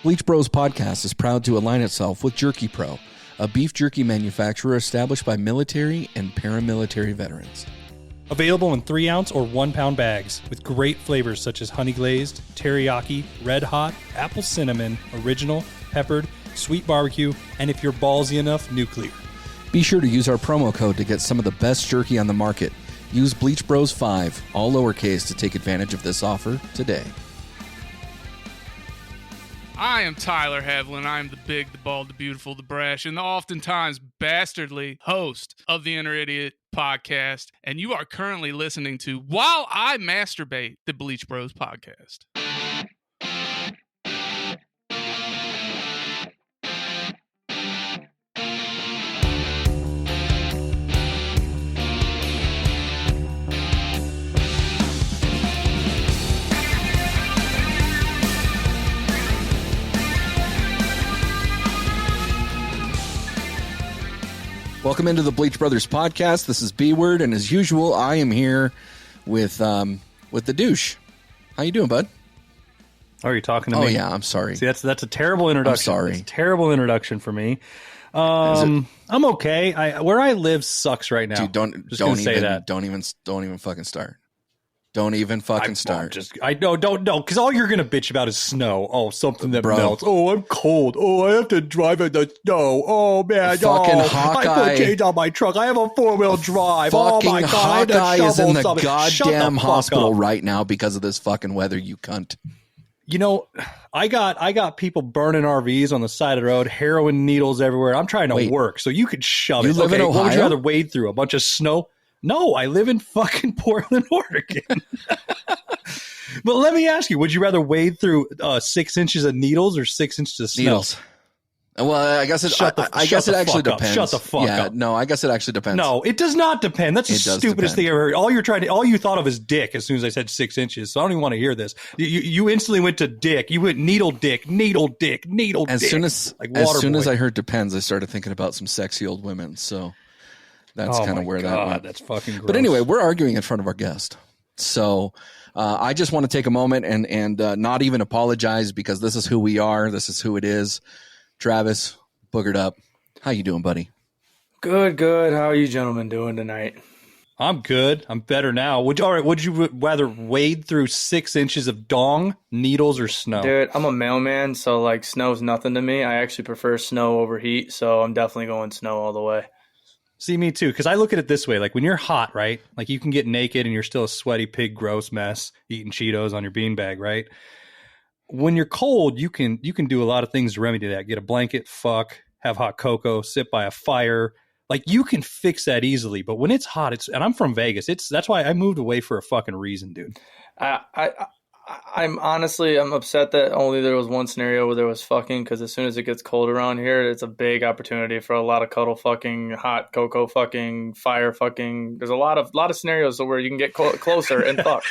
Bleach Bros Podcast is proud to align itself with Jerky Pro, a beef jerky manufacturer established by military and paramilitary veterans. Available in 3-ounce or 1-pound bags with great flavors such as honey glazed, teriyaki, red hot, apple cinnamon, original, peppered, sweet barbecue, and if you're ballsy enough, nuclear. Be sure to use our promo code to get some of the best jerky on the market. Use Bleach Bros 5, all lowercase, to take advantage of this offer today. I am Tyler Havlin. I am the big, the bald, the beautiful, the brash, and the oftentimes bastardly host of the Inner Idiot podcast. And you are currently listening to While I Masturbate, the Bleach Bros Podcast. Welcome into the Bleach Brothers Podcast. This is B-Word, and as usual, I am here with the douche. How you doing, bud? Oh, are you talking to me? Oh, yeah, I'm sorry. See, that's a terrible introduction. I'm sorry. That's a terrible introduction for me. I'm okay. Where I live sucks right now. Dude, don't even fucking start. Don't even fucking start. Don't, because all you're gonna bitch about is snow. Oh, something that melts. Oh, I'm cold. Oh, I have to drive in the snow. Oh man, fucking Hawkeye. I put chains on my truck. I have a 4-wheel drive. Fucking oh my god, Hawkeye is in the something. goddamn hospital right now because of this fucking weather, you cunt. You know, I got people burning RVs on the side of the road, heroin needles everywhere. I'm trying to work, so you could shove it. You live in Ohio? What would you rather wade through? A bunch of snow? No, I live in fucking Portland, Oregon. But let me ask you, would you rather wade through 6 inches of needles or 6 inches of snow? Needles. Well, I guess it actually depends. Shut the fuck up. No, I guess it actually depends. No, it does not depend. That's the stupidest thing I ever heard. All you thought of is dick as soon as I said 6 inches. So I don't even want to hear this. You instantly went to dick. You went needle dick. As soon as I heard depends, I started thinking about some sexy old women. So that's kind of where that went. That's fucking gross. But anyway, we're arguing in front of our guest. So I just want to take a moment and not even apologize because this is who we are. This is who it is. Travis, Boogered Up. How you doing, buddy? Good. How are you gentlemen doing tonight? I'm good. I'm better now. Would you rather wade through 6 inches of dong, needles, or snow? Dude, I'm a mailman, so like snow's nothing to me. I actually prefer snow over heat, so I'm definitely going snow all the way. See, me too, because I look at it this way. Like when you're hot, right? Like you can get naked and you're still a sweaty pig gross mess eating Cheetos on your beanbag, right? When you're cold, you can do a lot of things to remedy that. Get a blanket, have hot cocoa, sit by a fire. Like you can fix that easily. But when it's hot, and I'm from Vegas. That's why I moved away for a fucking reason, dude. I'm upset that only there was one scenario where there was fucking, because as soon as it gets cold around here, it's a big opportunity for a lot of cuddle fucking, hot cocoa fucking, fire fucking. There's a lot of scenarios where you can get closer and fuck.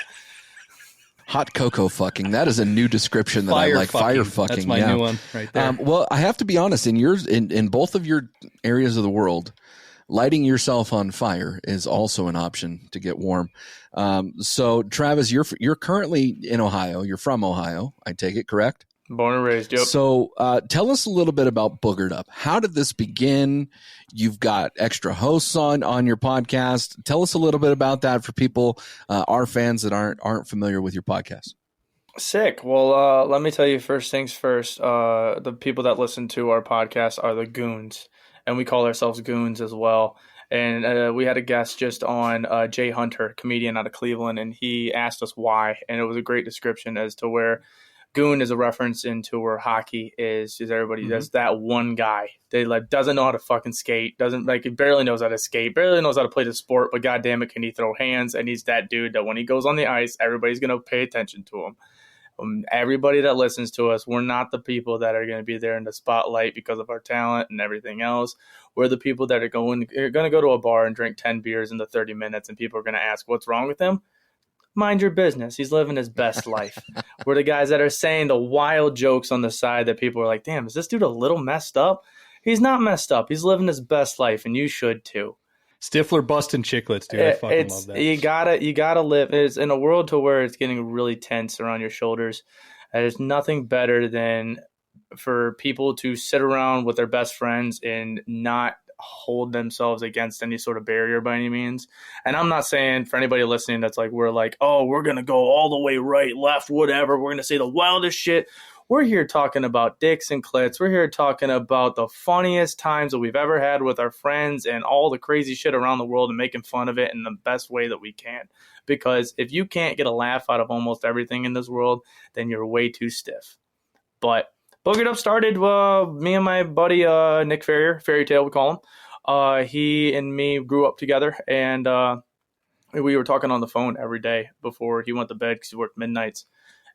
Hot cocoa fucking. That is a new description that I like. Fire fucking. That's my new one right there. Well, I have to be honest. In both of your areas of the world, lighting yourself on fire is also an option to get warm. So, Travis, you're currently in Ohio. You're from Ohio, I take it, correct? Born and raised, yep. So tell us a little bit about Boogered Up. How did this begin? You've got extra hosts on your podcast. Tell us a little bit about that for people, our fans that aren't familiar with your podcast. Sick. Well, let me tell you first things first. The people that listen to our podcast are the goons, and we call ourselves goons as well. And we had a guest just on, Jay Hunter, comedian out of Cleveland, and he asked us why. And it was a great description as to where goon is a reference into where hockey is everybody does that one guy that like doesn't know how to fucking skate, he barely knows how to skate, barely knows how to play the sport, but goddamn it, can he throw hands? And he's that dude that when he goes on the ice, everybody's gonna pay attention to him. Everybody that listens to us, we're not the people that are going to be there in the spotlight because of our talent and everything else. We're the people that are going to go to a bar and drink 10 beers in the 30 minutes, and people are going to ask, what's wrong with him? Mind your business. He's living his best life. We're the guys that are saying the wild jokes on the side that people are like, damn, is this dude a little messed up? He's not messed up. He's living his best life, and you should too. Stifler busting chiclets, dude. I fucking love that. You gotta live. It's in a world to where it's getting really tense around your shoulders. There's nothing better than for people to sit around with their best friends and not hold themselves against any sort of barrier by any means. And I'm not saying for anybody listening that's like, we're like, oh, we're going to go all the way right, left, whatever. We're going to say the wildest shit. We're here talking about dicks and clits. We're here talking about the funniest times that we've ever had with our friends and all the crazy shit around the world and making fun of it in the best way that we can. Because if you can't get a laugh out of almost everything in this world, then you're way too stiff. But Boogered Up started me and my buddy Nick Ferrier, Fairy Tale we call him. He and me grew up together, and we were talking on the phone every day before he went to bed because he worked midnights.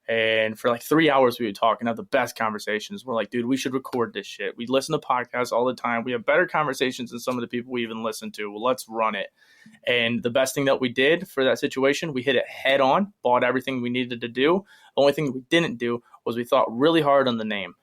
And for like 3 hours we would talk and have the best conversations. We're like, dude, we should record this shit. We listen to podcasts all the time. We have better conversations than some of the people we even listen to. Well, let's run it. And the best thing that we did for that situation, we hit it head on, bought everything we needed to do. The only thing we didn't do was we thought really hard on the name.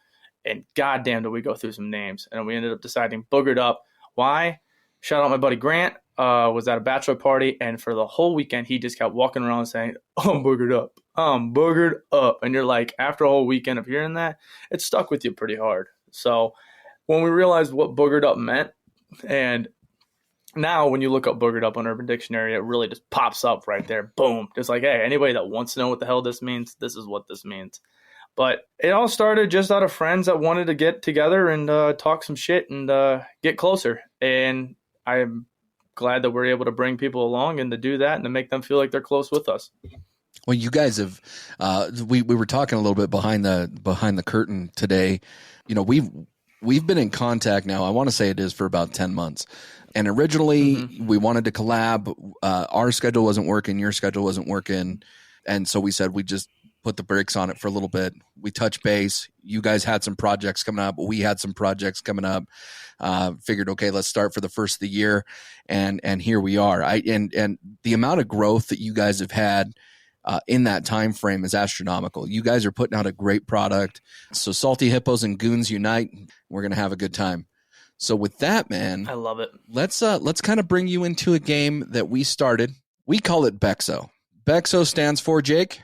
And goddamn, did we go through some names. And we ended up deciding Boogered Up. Why? Shout out my buddy Grant. Was at a bachelor party, and for the whole weekend, he just kept walking around saying, I'm boogered up. I'm boogered up. And you're like, after a whole weekend of hearing that, it stuck with you pretty hard. So when we realized what boogered up meant, and now when you look up boogered up on Urban Dictionary, it really just pops up right there. Boom. Just like, hey, anybody that wants to know what the hell this means, this is what this means. But it all started just out of friends that wanted to get together and talk some shit and get closer. And I'm glad that we're able to bring people along and to do that and to make them feel like they're close with us. Well, you guys have we were talking a little bit behind the curtain today. You know, we've been in contact now. I want to say it is for about 10 months. And originally we wanted to collab. Our schedule wasn't working. Your schedule wasn't working. And so we said we just put the brakes on it for a little bit. We touched base. You guys had some projects coming up. We had some projects coming up. Figured, okay, let's start for the first of the year. And here we are. And the amount of growth that you guys have had in that time frame is astronomical. You guys are putting out a great product. So Salty Hippos and Goons unite. We're going to have a good time. So with that, man, I love it. Let's kind of bring you into a game that we started. We call it B.Ex.O. B.Ex.O stands for, Jake?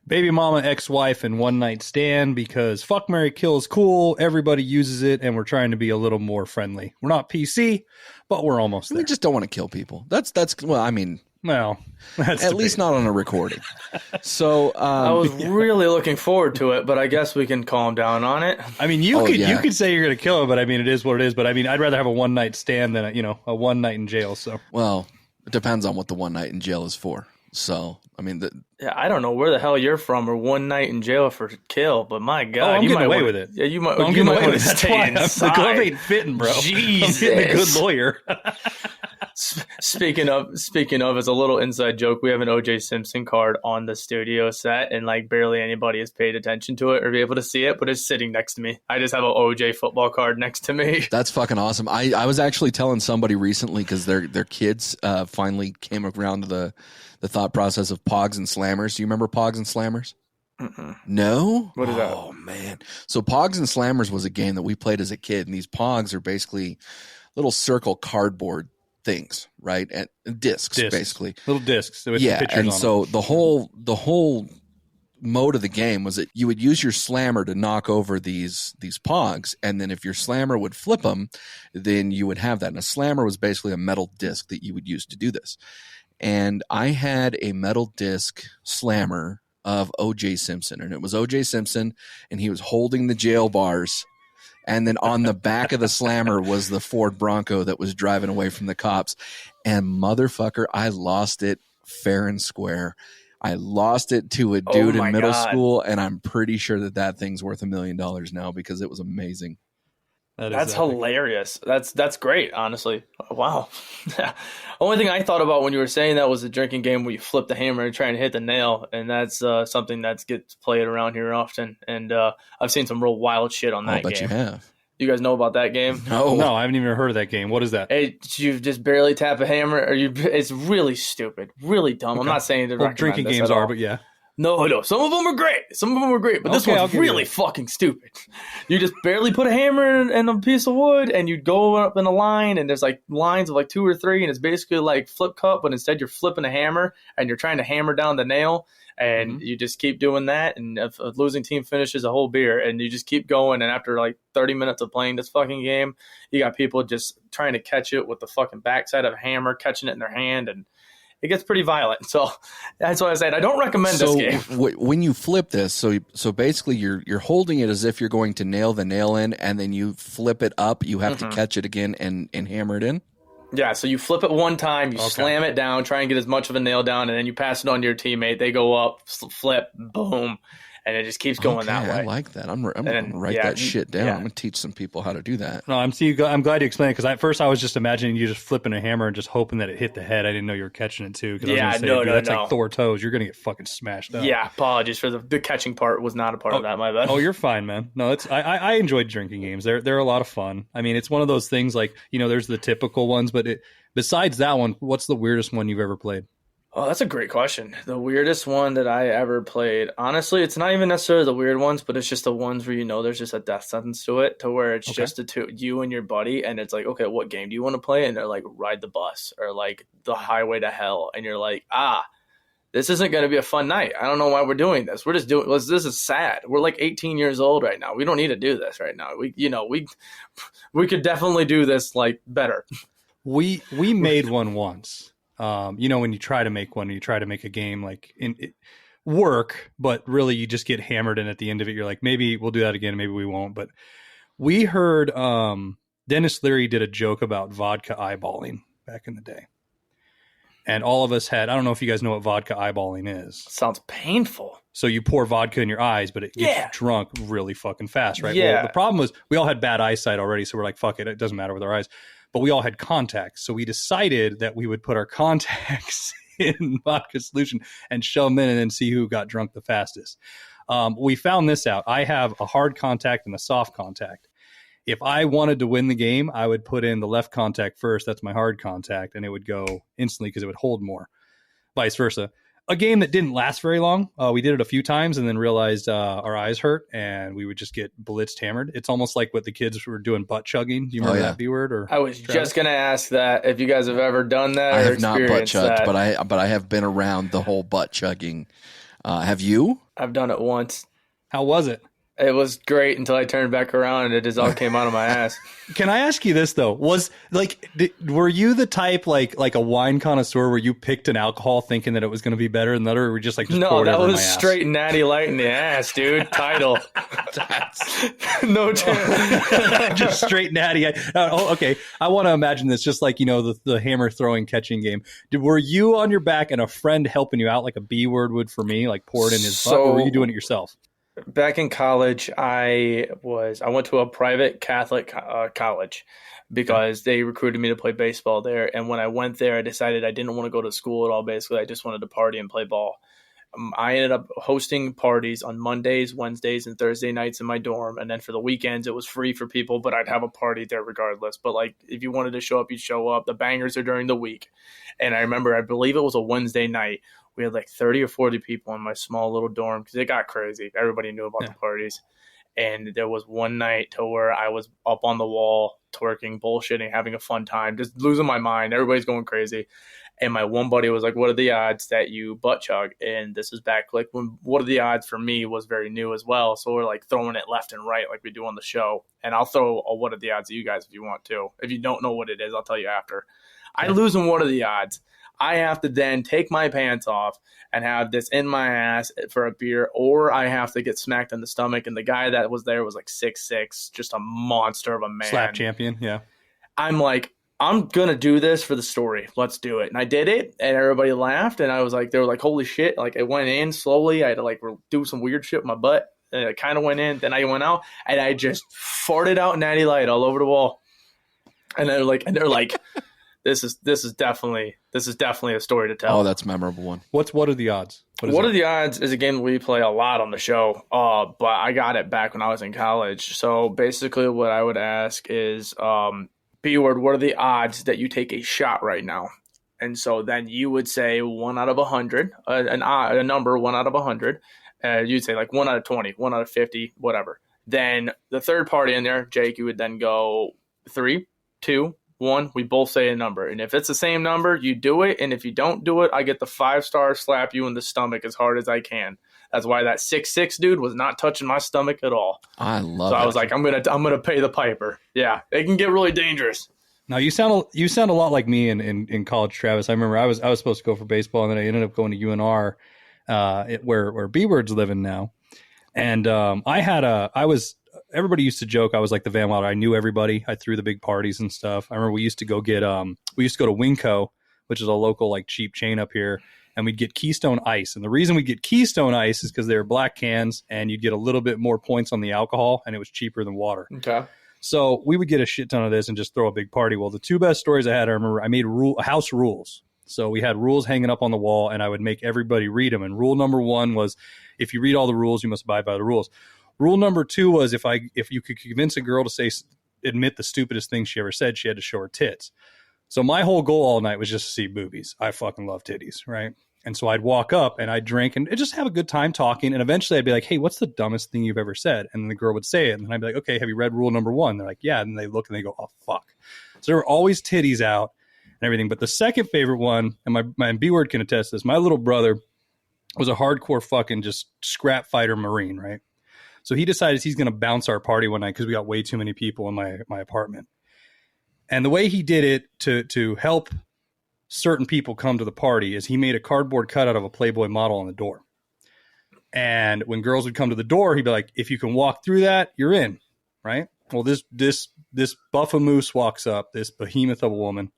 Baby mama, ex-wife, and one night stand, because fuck, marry, kill is cool. Everybody uses it, and we're trying to be a little more friendly. We're not PC, but we're almost there. We just don't want to kill people. That's well, I mean, well, that's at least not on a recording. So I was really looking forward to it, but I guess we can calm down on it. I mean, you could say you're going to kill it, but I mean, it is what it is. But I mean, I'd rather have a one night stand than a one night in jail. So well, it depends on what the one night in jail is for. So, I mean, yeah, I don't know where the hell you're from or one night in jail for kill, but my God, you might away with it. Yeah, you might. I'm you might away with it. That's why the glove ain't fitting, bro. Jesus. I'm getting a good lawyer. Speaking of, as a little inside joke, we have an O.J. Simpson card on the studio set, and like barely anybody has paid attention to it or be able to see it, but it's sitting next to me. I just have an O.J. football card next to me. That's fucking awesome. I was actually telling somebody recently because their kids finally came around to the thought process of Pogs and Slammers. Do you remember Pogs and Slammers? No? What is that? Oh, man. So Pogs and Slammers was a game that we played as a kid, and these Pogs are basically little circle cardboard things, right? And discs. Basically. Little discs. With yeah, pictures and on so them. the whole mode of the game was that you would use your slammer to knock over these Pogs, and then if your slammer would flip them, then you would have that. And a slammer was basically a metal disc that you would use to do this. And I had a metal disc slammer of O.J. Simpson, and it was O.J. Simpson, and he was holding the jail bars. And then on the back of the slammer was the Ford Bronco that was driving away from the cops. And motherfucker, I lost it fair and square. I lost it to a dude in middle school, and I'm pretty sure that thing's worth $1 million now because it was amazing. That's hilarious. That's great, honestly. Wow. Only thing I thought about when you were saying that was a drinking game where you flip the hammer and try and hit the nail, and that's something that gets played around here often. And I've seen some real wild shit on that game. I bet you have. You guys know about that game? No, I haven't even heard of that game. What is that? You just barely tap a hammer, or it's really stupid, really dumb. Okay. I'm not saying to recommend drinking this games at all. are, but yeah. No. Some of them are great. But this Okay, one's really fucking stupid. You just barely put a hammer in a piece of wood, and you go up in a line, and there's like lines of like 2 or 3, and it's basically like flip cup, but instead you're flipping a hammer, and you're trying to hammer down the nail, and you just keep doing that. And if a losing team finishes a whole beer, and you just keep going, and after like 30 minutes of playing this fucking game, you got people just trying to catch it with the fucking backside of a hammer, catching it in their hand, and it gets pretty violent. So that's why I said I don't recommend this game. When you flip this, so basically you're holding it as if you're going to nail the nail in, and then you flip it up. You have to catch it again and hammer it in. Yeah, so you flip it one time, you slam it down, try and get as much of a nail down, and then you pass it on to your teammate. They go up, flip, boom, and it just keeps going that way. I like that. I'm going to write that shit down. I'm going to teach some people how to do that. No, I'm glad you explained it, because at first I was just imagining you just flipping a hammer and just hoping that it hit the head. I didn't know you were catching it too. That's like Thor toes. You're going to get fucking smashed up. Yeah, apologies for the catching part was not a part of that. My bad. Oh, you're fine, man. No, I enjoyed drinking games. They're a lot of fun. I mean, it's one of those things like, there's the typical ones, but besides that one, what's the weirdest one you've ever played? Oh, that's a great question. The weirdest one that I ever played, honestly, it's not even necessarily the weird ones, but it's just the ones where there's just a death sentence to it, to where it's just you and your buddy, and it's like, okay, what game do you want to play? And they're like, Ride the Bus, or like The Highway to Hell, and you're like, this isn't going to be a fun night. I don't know why we're doing this. We're just doing this. This is sad. We're like 18 years old right now. We don't need to do this right now. We could definitely do this like better. We made one once. When you try to make one, you try to make a game like work, but really you just get hammered, and at the end of it, you're like, maybe we'll do that again, maybe we won't. But we heard Dennis Leary did a joke about vodka eyeballing back in the day. And all of us I don't know if you guys know what vodka eyeballing is. Sounds painful. So you pour vodka in your eyes, but it gets you drunk really fucking fast, right? Yeah. Well, the problem was we all had bad eyesight already, so we're like, fuck it, it doesn't matter with our eyes. But we all had contacts, so we decided that we would put our contacts in vodka solution and shove them in and then see who got drunk the fastest. We found this out. I have a hard contact and a soft contact. If I wanted to win the game, I would put in the left contact first. That's my hard contact, and it would go instantly because it would hold more. Vice versa. A game that didn't last very long. We did it a few times and then realized our eyes hurt, and we would just get blitzed hammered. It's almost like what the kids were doing, butt chugging. Do you remember that B word? Or I was just going to ask that if you guys have ever done that. I or have not butt chugged, that. but I have been around the whole butt chugging. Have you? I've done it once. How was it? It was great until I turned back around and it just all came out of my ass. Can I ask you this though? Were you the type like a wine connoisseur where you picked an alcohol thinking that it was going to be better than the other, or were you just like no, that was straight Natty Light in the ass, dude. Title. No chance. Just straight Natty. Okay. I want to imagine this just like the hammer throwing catching game. Were you on your back and a friend helping you out like a B word would for me, like pour it in his butt, or were you doing it yourself? Back in college, I went to a private Catholic college because they recruited me to play baseball there. And when I went there, I decided I didn't want to go to school at all. Basically, I just wanted to party and play ball. I ended up hosting parties on Mondays, Wednesdays, and Thursday nights in my dorm. And then for the weekends, it was free for people, but I'd have a party there regardless. But like, if you wanted to show up, you'd show up. The bangers are during the week. And I remember, I believe it was a Wednesday night. We had like 30 or 40 people in my small little dorm because it got crazy. Everybody knew about the parties. And there was one night to where I was up on the wall, twerking, bullshitting, having a fun time, just losing my mind. Everybody's going crazy. And my one buddy was like, what are the odds that you butt chug? And this is back like when what are the odds for me was very new as well. So we're like throwing it left and right like we do on the show. And I'll throw a what are the odds of you guys if you want to. If you don't know what it is, I'll tell you after. I lose in what are the odds. I have to then take my pants off and have this in my ass for a beer, or I have to get smacked in the stomach. And the guy that was there was like 6'6", just a monster of a man. Slap champion, yeah. I'm like, I'm going to do this for the story. Let's do it. And I did it, and everybody laughed, and I was like, they were like, holy shit. Like, I went in slowly. I had to like do some weird shit with my butt, and it kind of went in. Then I went out, and I just farted out Natty Light all over the wall. And they're like, This is definitely a story to tell. Oh, that's a memorable one. What are the odds? What are the odds is a game we play a lot on the show, but I got it back when I was in college. So basically what I would ask is, B word, what are the odds that you take a shot right now? And so then you would say 1 out of 100, a number 1 out of 100. You'd say like 1 out of 20, 1 out of 50, whatever. Then the third party in there, Jake, you would then go 3, 2, 1. We both say a number. And if it's the same number, you do it. And if you don't do it, I get the 5-star slap you in the stomach as hard as I can. That's why that 6'6" dude was not touching my stomach at all. I love it. So I was like, I'm gonna pay the piper. Yeah, it can get really dangerous. Now you sound a lot like me in college, Travis. I remember I was supposed to go for baseball, and then I ended up going to UNR, where B-Word's living now. And everybody used to joke I was like the Van Wilder. I knew everybody. I threw the big parties and stuff. I remember we used to go to Winco, which is a local like cheap chain up here, and we'd get Keystone Ice. And the reason we get Keystone Ice is because they were black cans, and you'd get a little bit more points on the alcohol, and it was cheaper than water. Okay. So we would get a shit ton of this and just throw a big party. Well, the 2 best stories I had, I remember I made house rules. So we had rules hanging up on the wall, and I would make everybody read them. And rule number 1 was, if you read all the rules, you must abide by the rules. Rule number 2 was, if you could convince a girl to admit the stupidest thing she ever said, she had to show her tits. So my whole goal all night was just to see boobies. I fucking love titties, right? And so I'd walk up and I'd drink and just have a good time talking. And eventually I'd be like, hey, what's the dumbest thing you've ever said? And then the girl would say it. And then I'd be like, okay, have you read rule number 1? They're like, yeah. And they look and they go, oh, fuck. So there were always titties out and everything. But the second favorite one, and my B-Word can attest to this, my little brother was a hardcore fucking just scrap fighter Marine, right? So he decided he's going to bounce our party one night because we got way too many people in my apartment. And the way he did it to help certain people come to the party is he made a cardboard cutout of a Playboy model on the door. And when girls would come to the door, he'd be like, if you can walk through that, you're in, right? Well, this buffamoose walks up, this behemoth of a woman,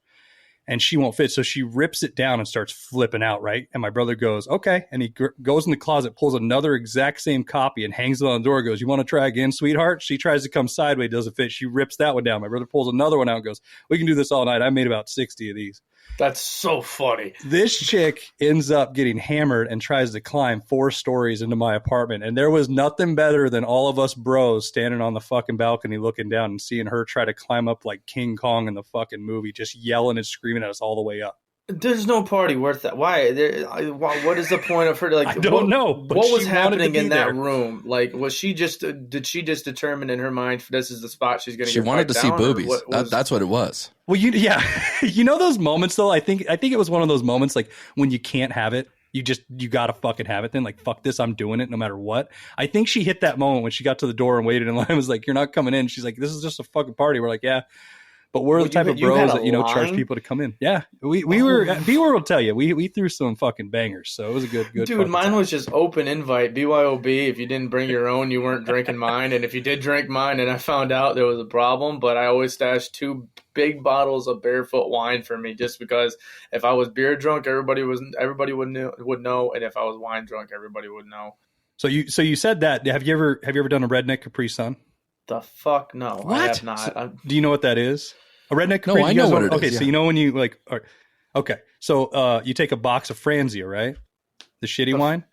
and she won't fit. So she rips it down and starts flipping out, right? And my brother goes, okay. And he goes in the closet, pulls another exact same copy and hangs it on the door, goes, you want to try again, sweetheart? She tries to come sideways, doesn't fit. She rips that one down. My brother pulls another one out and goes, we can do this all night. I made about 60 of these. That's so funny. This chick ends up getting hammered and tries to climb 4 stories into my apartment. And there was nothing better than all of us bros standing on the fucking balcony looking down and seeing her try to climb up like King Kong in the fucking movie, just yelling and screaming at us all the way up. There's no party worth that. Why? What is the point of her? Like, I don't know. What was happening in that room? Like, did she just determine in her mind this is the spot she's going to? She wanted to see boobies. That's what it was. Well, you know those moments though. I think it was one of those moments like when you can't have it, you gotta fucking have it. Then like fuck this, I'm doing it no matter what. I think she hit that moment when she got to the door and waited in line. Was like, you're not coming in. She's like, this is just a fucking party. We're like, yeah. But we're the type of bros that, charge people to come in. Yeah. We were, B-Word will tell you, we threw some fucking bangers. So it was a good Dude, mine was just open invite, BYOB. If you didn't bring your own, you weren't drinking mine. And if you did drink mine and I found out there was a problem, but I always stashed 2 big bottles of Barefoot wine for me just because if I was beer drunk, everybody would know. And if I was wine drunk, everybody would know. So you said that. Have you ever done a redneck Capri Sun? The fuck no, what? I have not. Do you know what that is? A redneck Capri? No, I know what it is. Okay, so you know when you like. Okay, so you take a box of Franzia, right? The shitty wine.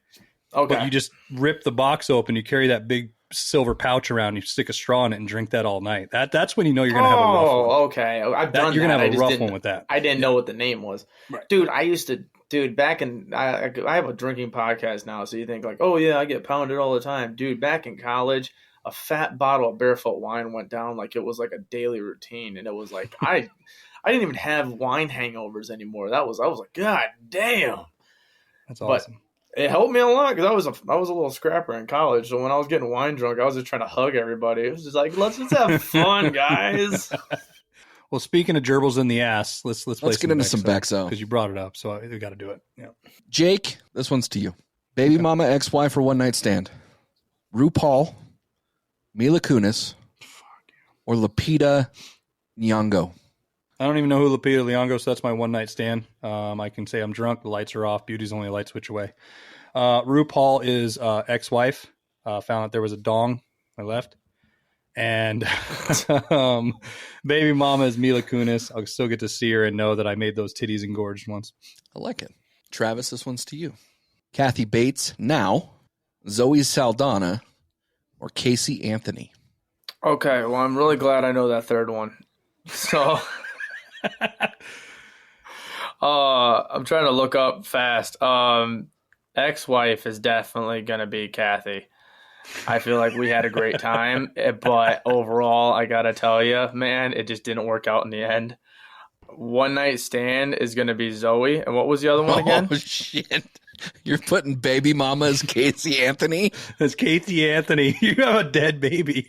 Okay. But you just rip the box open. You carry that big silver pouch around. You stick a straw in it and drink that all night. That's when you know you're gonna have a rough one. Oh, okay. I've done that. You're gonna have a rough one with that. I didn't know what the name was, right. Dude. I used to. Dude, back in I have a drinking podcast now, so you think like, oh yeah, I get pounded all the time, dude. Back in college, a fat bottle of Barefoot wine went down like it was like a daily routine, and it was like I didn't even have wine hangovers anymore. I was like, God damn, that's awesome. But it helped me a lot because I was a little scrapper in college. So when I was getting wine drunk, I was just trying to hug everybody. It was just like, let's just have fun, guys. Well, speaking of gerbils in the ass, let's get into some B.Ex.O because you brought it up, so we got to do it. Yeah. Jake, this one's to you. Baby mama, ex-wife, or one night stand. RuPaul, Mila Kunis, or Lupita Nyong'o. I don't even know who Lupita Nyong'o, so that's my one night stand. I can say I'm drunk. The lights are off. Beauty's only a light switch away. RuPaul is ex-wife. Found out there was a dong. I left. And baby mama is Mila Kunis. I'll still get to see her and know that I made those titties engorged once. I like it. Travis, this one's to you. Kathy Bates, now. Zoe Saldana, or Casey Anthony. Okay, well, I'm really glad I know that third one. So I'm trying to look up fast. Ex-wife is definitely gonna be Kathy. I feel like we had a great time, but overall, I gotta tell you, man, it just didn't work out in the end. One night stand is gonna be Zoe, and what was the other one again? Oh shit! You're putting baby mama as Casey Anthony. As Casey Anthony, you have a dead baby.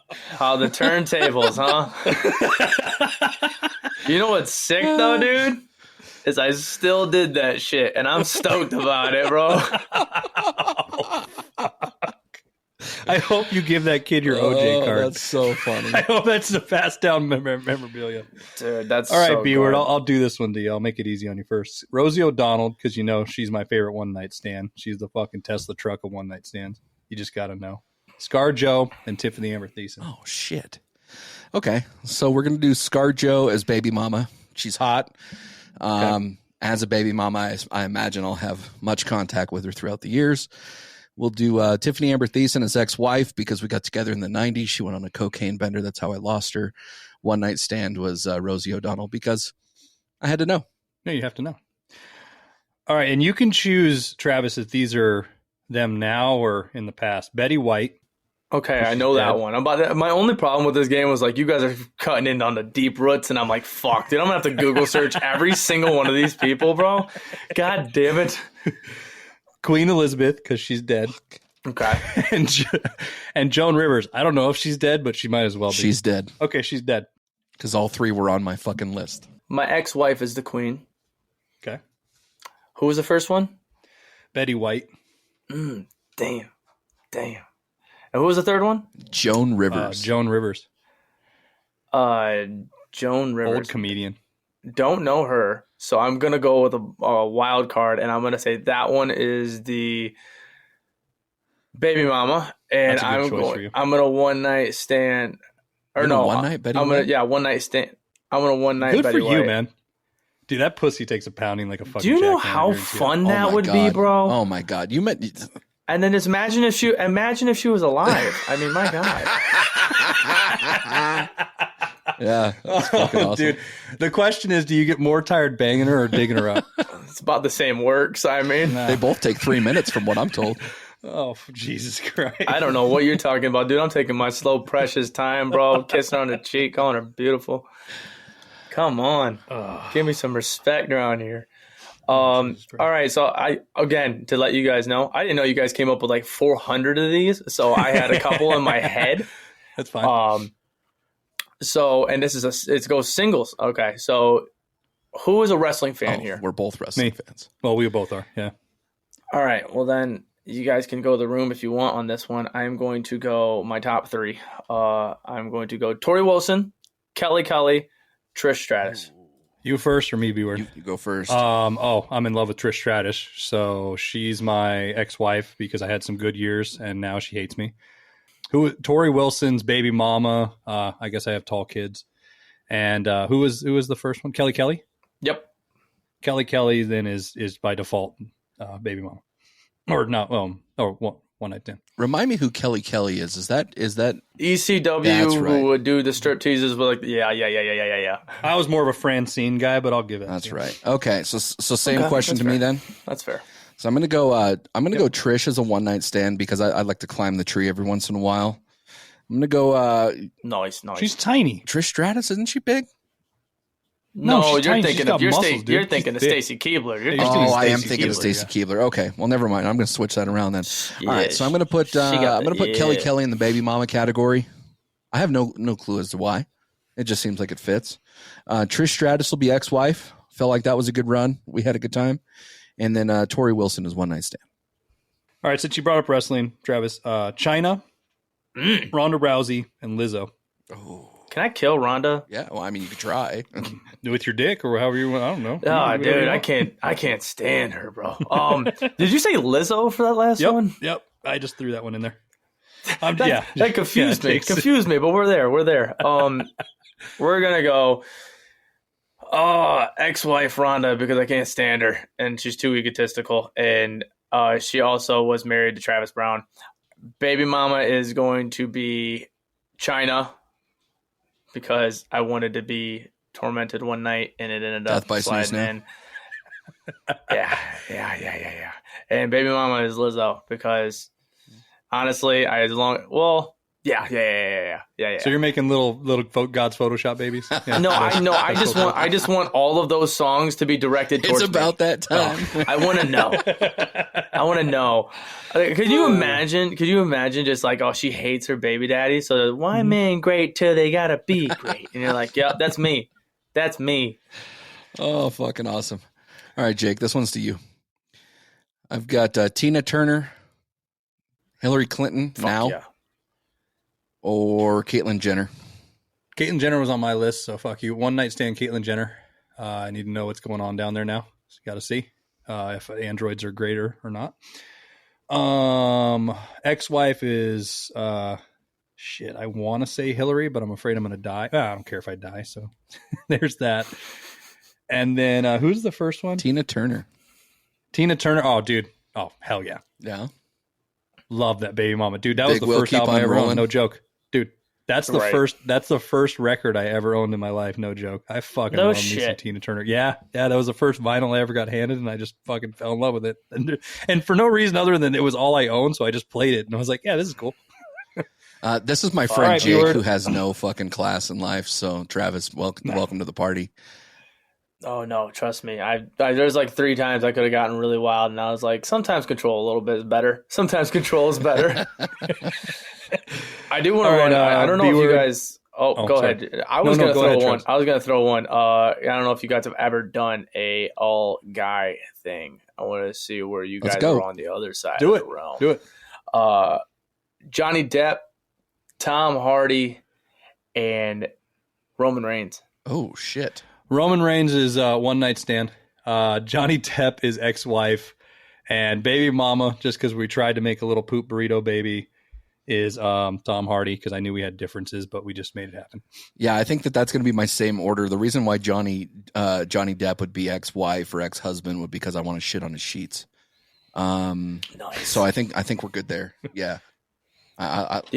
How the turntables, huh? You know what's sick though, dude? Is I still did that shit, and I'm stoked about it, bro. I hope you give that kid your OJ card. That's so funny. I hope that's the passed down memorabilia. Dude, that's all right, so B-word. good. I'll do this one to you. I'll make it easy on you first. Rosie O'Donnell, because you know she's my favorite one night stand. She's the fucking Tesla truck of one night stands. You just got to know. Scar Joe and Tiffany Amber Thiessen. Oh shit. Okay, so we're gonna do Scar Joe as baby mama. She's hot. As a baby mama, I imagine I'll have much contact with her throughout the years. We'll do Tiffany Amber Thiessen as ex-wife because we got together in the 90s. She went on a cocaine bender. That's how I lost her. One night stand was Rosie O'Donnell because I had to know. No, you have to know. All right, and you can choose, Travis, if these are them now or in the past. Betty White. Okay, I know that one. My only problem with this game was like you guys are cutting in on the deep roots, and I'm like, fuck, dude, I'm gonna have to Google search every single one of these people, bro. God damn it. Queen Elizabeth, because she's dead. Okay. and Joan Rivers. I don't know if she's dead, but she might as well be. She's dead. Okay, she's dead. Because all three were on my fucking list. My ex-wife is the queen. Okay. Who was the first one? Betty White. Damn. And who was the third one? Joan Rivers. Joan Rivers. Joan Rivers. Old comedian. Don't know her, so I'm gonna go with a wild card, and I'm gonna say that one is the baby mama, and That's a good choice for you. I'm gonna one night stand. Or no, one night Betty I'm White? gonna one night stand. I'm gonna one night. Good Betty for you, White. man. Dude, that pussy takes a pounding like a fucking. Do you know jackhammer, how guarantee it. fun Oh that my would God. be, bro? Oh my God. You meant. And then just imagine if she was alive. I mean, my God. Yeah. That's fucking awesome. Dude, the question is, do you get more tired banging her or digging her up? It's about the same works. I mean, They both take 3 minutes from what I'm told. Oh, Jesus Christ. I don't know what you're talking about, dude. I'm taking my slow, precious time, bro. Kissing her on the cheek, calling her beautiful. Come on. Give me some respect around here. All right, so again, to let you guys know, I didn't know you guys came up with like 400 of these, so I had a couple in my head. That's fine. So, and this is it goes singles. Okay, so who is a wrestling fan here? We're both wrestling fans. Well, we both are, yeah. All right, well then you guys can go to the room if you want on this one. I'm going to go my top three. I'm going to go Tori Wilson, Kelly, Trish Stratus. You first or me, B-word? You go first. I'm in love with Trish Stratus. So she's my ex-wife because I had some good years and now she hates me. Tori Wilson's baby mama. I guess I have tall kids. And who was the first one? Kelly? Yep. Kelly then is by default baby mama. Or no, one night stand. Remind me who Kelly is. Is that ECW That's right. who would do the strip teases with like yeah. I was more of a Francine guy, but I'll give it. That's right. Okay, so same question that's to me fair. then. That's fair. So I'm gonna go Trish as a one night stand because I like to climb the tree every once in a while. I'm gonna go Nice. She's tiny. Trish Stratus. Isn't she big? No, No, she's you're tiny. thinking She's of got muscles, dude. you're She's thinking of big. Stacy Keibler. You're Yeah, thinking she's Oh, I am Stacey thinking of Keibler, Stacy Keibler. Okay, well, never mind. I'm going to switch that around then. All right, so I'm going to put Kelly in the baby mama category. I have no clue as to why. It just seems like it fits. Trish Stratus will be ex-wife. Felt like that was a good run. We had a good time. And then Tori Wilson is one night stand. All right, since you brought up wrestling, Travis, Chyna, Ronda Rousey, and Lizzo. Oh, Can I kill Rhonda? yeah. Well, I mean, you could try. With your dick or however you want. I don't know. Oh, dude, I can't stand her, bro. Did you say Lizzo for that last one? Yep. I just threw that one in there. That confused me. Confused me, but we're there. We're gonna go. Ex-wife Rhonda because I can't stand her and she's too egotistical, and she also was married to Travis Brown. Baby mama is going to be Chyna because I wanted to be tormented one night, and it ended Death up by sliding snoo-snoo. in. Yeah. And baby mama is Lizzo because honestly, yeah. So you're making little God's Photoshop babies? Yeah, No, I just want all of those songs to be directed towards It's about me. that time. I want to know. Could you imagine just like, oh, she hates her baby daddy, so why men great till they gotta be great? And you're like, yeah, that's me. That's me. Oh, fucking awesome. All right, Jake, this one's to you. I've got Tina Turner, Hillary Clinton Yeah. or Caitlyn Jenner. Caitlyn Jenner was on my list, so fuck you. One night stand Caitlyn Jenner. I need to know what's going on down there now. Got to see if androids are greater or not. Ex-wife is shit. I want to say Hillary, but I'm afraid I'm going to die. I don't care if I die, so there's that. And then who's the first one? Tina Turner. Tina Turner. Oh, dude. Oh, hell yeah. Yeah. Love that baby mama, dude. That Big was the Will first Keep album on I ever Rolling. owned. No joke, dude. That's the Right. first. That's the first record I ever owned in my life. No joke. I fucking No love me some shit. Tina Turner. Yeah. That was the first vinyl I ever got handed, and I just fucking fell in love with it. And for no reason other than it was all I owned, so I just played it, and I was like, yeah, this is cool. This is my friend right, Jake, Bjorn. who has no fucking class in life. So, Travis, welcome to the party. Oh no, trust me. I there's like 3 times I could have gotten really wild, and I was like, sometimes control a little bit is better. Sometimes control is better. I do want to All run. right, I don't know if you B-word. guys. Oh, go sorry. ahead. I was No, gonna go throw ahead, one. Travis. I was gonna throw one. I don't know if you guys have ever done a all guy thing. I want to see where you Let's guys go. are on the other side Do of it. the realm. Do it. Johnny Depp, Tom Hardy, and Roman Reigns. Oh, shit. Roman Reigns is one night stand. Johnny Depp is ex-wife, and baby mama, just because we tried to make a little poop burrito baby, is Tom Hardy, because I knew we had differences, but we just made it happen. Yeah, I think that's going to be my same order. The reason why Johnny Depp would be ex-wife or ex-husband would because I want to shit on his sheets. Nice. So I think we're good there. Yeah. Do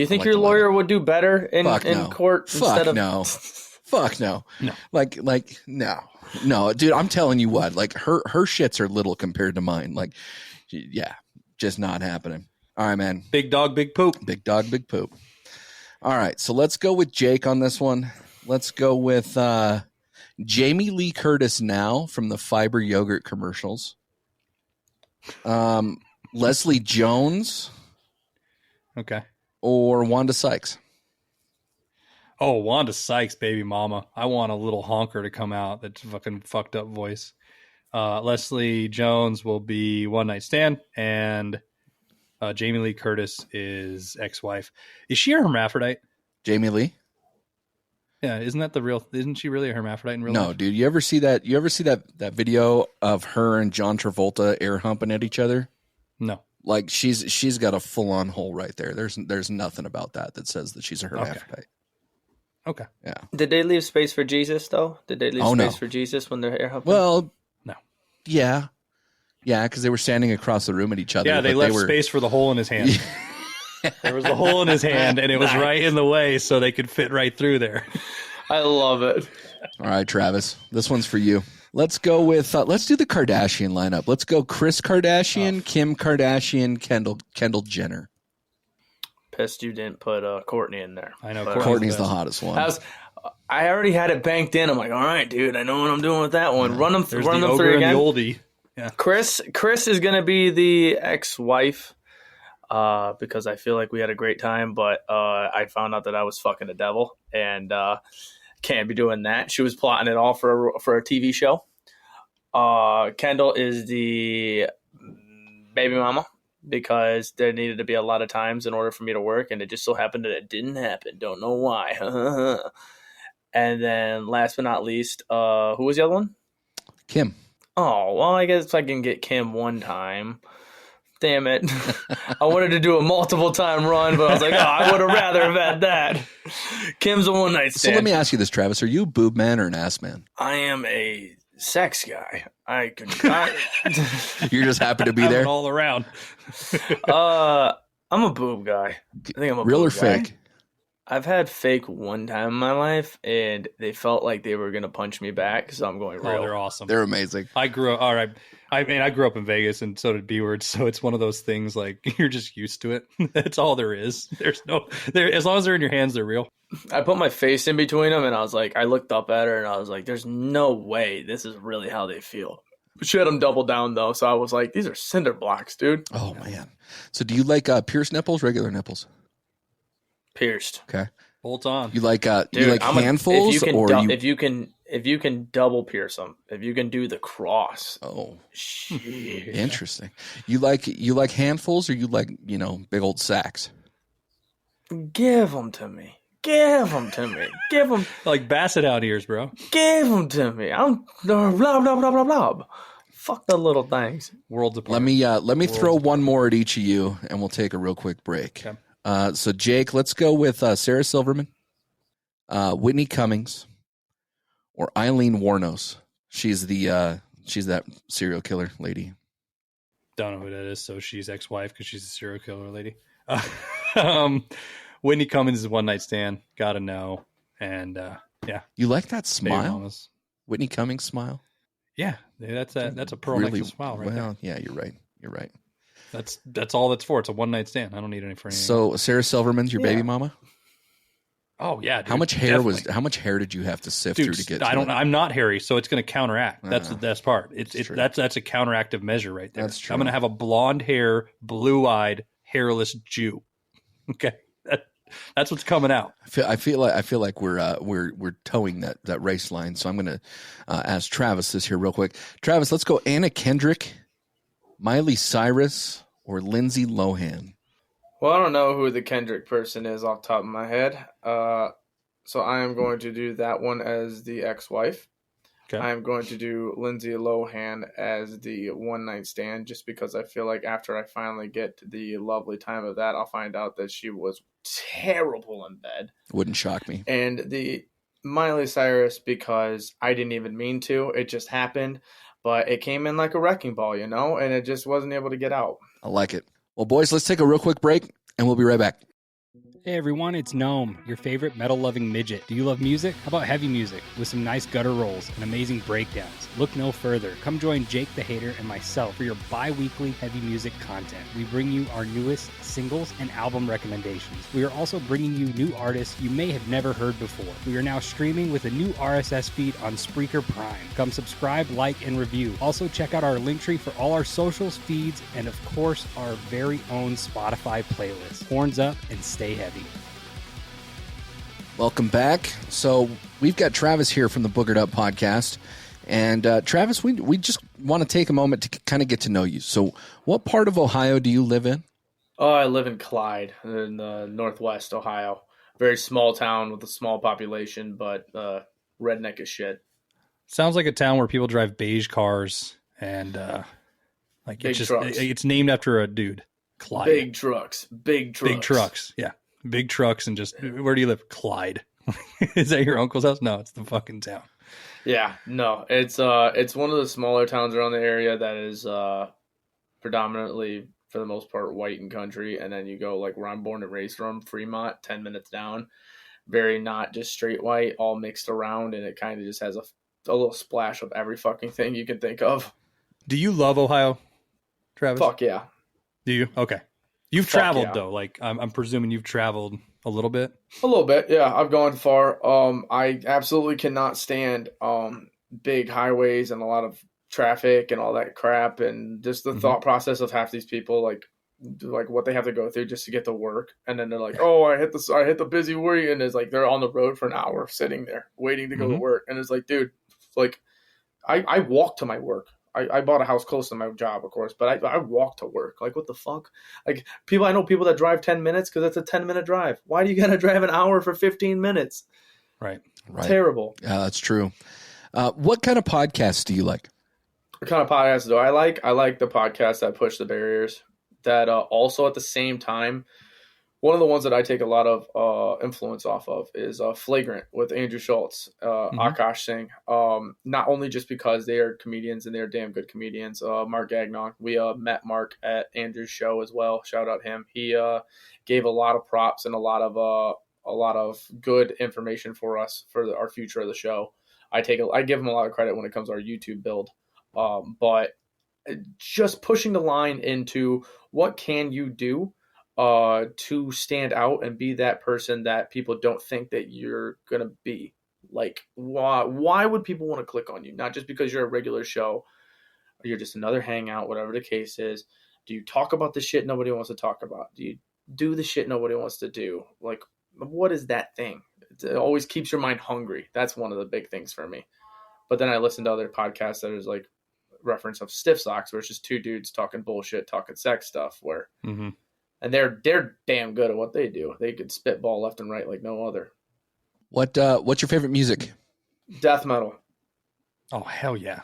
you think I like your the lawyer lineup. would do better in no. court Fuck instead of no. Fuck no. No. Like no, dude. I'm telling you what. Like her shits are little compared to mine. Like, yeah, just not happening. All right, man. Big dog, big poop. Big dog, big poop. All right, so let's go with Jake on this one. Let's go with Jamie Lee Curtis now from the Fiber Yogurt commercials. Leslie Jones Okay. or Wanda Sykes. Oh, Wanda Sykes, baby mama. I want a little honker to come out. That's fucking fucked up voice. Leslie Jones will be one night stand, and Jamie Lee Curtis is ex-wife. Is she a hermaphrodite? Jamie Lee? Yeah, isn't she really a hermaphrodite in real No, life? dude. You ever see that that video of her and John Travolta air humping at each other? No. Like she's got a full on hole right there. There's nothing about that says that she's a hermaphrodite. Okay. Yeah. Did they leave space for Jesus though? Did they leave Oh, space no. for Jesus when they're air humping? Well, No. yeah, because they were standing across the room at each other. Yeah, they but left were, space for the hole in his hand. There was a hole in his hand, and it was right in the way, so they could fit right through there. I love it. All right, Travis, this one's for you. Let's go with let's do the Kardashian lineup. Let's go Kris Kardashian, Kim Kardashian, Kendall Jenner. Pissed you didn't put Courtney in there. I know, But Courtney's the the best. hottest one. I already had it banked in. I'm like, all right, dude, I know what I'm doing with that one. Run them There's through the ogre and again. the oldie. Chris is gonna be the ex-wife because I feel like we had a great time, but I found out that I was fucking the devil and can't be doing that. She was plotting it all for a TV show. Kendall is the baby mama because there needed to be a lot of times in order for me to work, and it just so happened that it didn't happen. Don't know why. And then last but not least, who was the other one? Kim. Oh, well, I guess I can get Kim one time. Damn it. I wanted to do a multiple time run, but I was like, oh, I would have rather have had that. Kim's a one night So stand. let me ask you this, Travis: are you a boob man or an ass man? I am a sex guy. You're just happy to be Have it there. all around. I'm a boob guy. I think I'm a Real or boob guy. fake? I've had fake one time in my life, and they felt like they were gonna punch me back, so I'm going real. Oh, they're awesome. They're amazing. I grew up. All right. I mean, I grew up in Vegas, and so did B-Word. So it's one of those things like you're just used to it. That's all there is. There's no there as long as they're in your hands, they're real. I put my face in between them, and I was like, I looked up at her, and I was like, "There's no way this is really how they feel." She had them double down though, so I was like, "These are cinder blocks, dude." Oh man. So do you like pierced nipples, regular nipples? Pierced. Okay. Bolt on. You like Dude, you like handfuls if you can double pierce them, if you can do the cross. Oh, shit. Interesting. You like handfuls, or you like big old sacks? Give them to me. Give them to me. Give them like basset out ears, bro. Give them to me. I'm blah blah blah blah blah. Fuck the little things. Worlds apart. Let me throw one more at each of you, and we'll take a real quick break. Okay. So Jake, let's go with Sarah Silverman, Whitney Cummings, or Eileen Wuornos. She's that serial killer lady. Don't know who that is. So she's ex-wife because she's a serial killer lady. Whitney Cummings is one night stand. Gotta know. And yeah, you like that smile, Whitney Cummings smile. Yeah, that's a pearl necklace smile right there. Yeah, you're right. That's all that's for. It's a one night stand. I don't need any for anything. So Sarah Silverman's your baby mama? Oh yeah. Dude, how much hair did you have to sift through to get to I'm not hairy, so it's going to counteract. That's the best part. That's a counteractive measure right there. That's true. I'm going to have a blonde hair, blue-eyed, hairless Jew. Okay. That's what's coming out. I feel like we're towing that race line. So I'm going to ask Travis this here real quick. Travis, let's go Anna Kendrick, Miley Cyrus, or Lindsay Lohan. Well, I don't know who the Kendrick person is off the top of my head. So I am going to do that one as the ex-wife. Okay. I am going to do Lindsay Lohan as the one-night stand, just because I feel like after I finally get to the lovely time of that, I'll find out that she was terrible in bed. Wouldn't shock me. And the Miley Cyrus, because I didn't even mean to. It just happened. But it came in like a wrecking ball, and it just wasn't able to get out. I like it. Well, boys, let's take a real quick break, and we'll be right back. Hey everyone, it's Gnome, your favorite metal-loving midget. Do you love music? How about heavy music with some nice gutter rolls and amazing breakdowns? Look no further. Come join Jake the Hater and myself for your bi-weekly heavy music content. We bring you our newest singles and album recommendations. We are also bringing you new artists you may have never heard before. We are now streaming with a new RSS feed on Spreaker Prime. Come subscribe, like, and review. Also check out our Linktree for all our socials, feeds, and of course our very own Spotify playlist. Horns up and stay heavy. Welcome back. So we've got Travis here from the Boogered Up Podcast. And Travis, we just want to take a moment to kind of get to know you. So what part of Ohio do you live in? Oh, I live in Clyde in northwest Ohio. Very small town with a small population, but redneck as shit. Sounds like a town where people drive beige cars and big trucks. It's named after a dude. Clyde. Big trucks. Yeah. Big trucks and just, where do you live? Clyde. Is that your uncle's house? No, it's the fucking town. Yeah, no, it's one of the smaller towns around the area that is predominantly, for the most part, white and country. And then you go like where I'm born and raised from, Fremont, 10 minutes down. Very not just straight white, all mixed around, and it kind of just has a little splash of every fucking thing you can think of. Do you love Ohio, Travis? Fuck yeah. Do you? Okay. You've traveled though. Like I'm presuming you've traveled a little bit. A little bit, yeah. I've gone far. I absolutely cannot stand big highways and a lot of traffic and all that crap, and just the thought process of half these people like what they have to go through just to get to work, and then they're like, "Oh, I hit the busy way," and it's like they're on the road for an hour sitting there waiting to go to work, and it's like, dude, like I walk to my work. I bought a house close to my job, of course, but I walk to work. Like, what the fuck? Like, I know people that drive 10 minutes because it's a 10-minute drive. Why do you got to drive an hour for 15 minutes? Right. Terrible. Yeah, that's true. What kind of podcasts do you like? What kind of podcasts do I like? I like the podcasts that push the barriers, that also at the same time, one of the ones that I take a lot of influence off of is Flagrant with Andrew Schultz, Akash Singh. Not only just because they are comedians and they're damn good comedians. Mark Gagnon. We met Mark at Andrew's show as well. Shout out him. He gave a lot of props and a lot of a lot of good information for us for our future of the show. I give them a lot of credit when it comes to our YouTube build, but just pushing the line into what can you do to stand out and be that person that people don't think that you're gonna be. Like, why would people want to click on you? Not just because you're a regular show, or you're just another hangout, whatever the case is. Do you talk about the shit nobody wants to talk about? Do you do the shit nobody wants to do? Like, what is that thing? It always keeps your mind hungry. That's one of the big things for me. But then I listen to other podcasts that is like reference of Stiff Socks, where it's just two dudes talking bullshit, talking sex stuff, where and they're damn good at what they do. They could spitball left and right like no other. What's your favorite music? Death metal. Oh, hell yeah.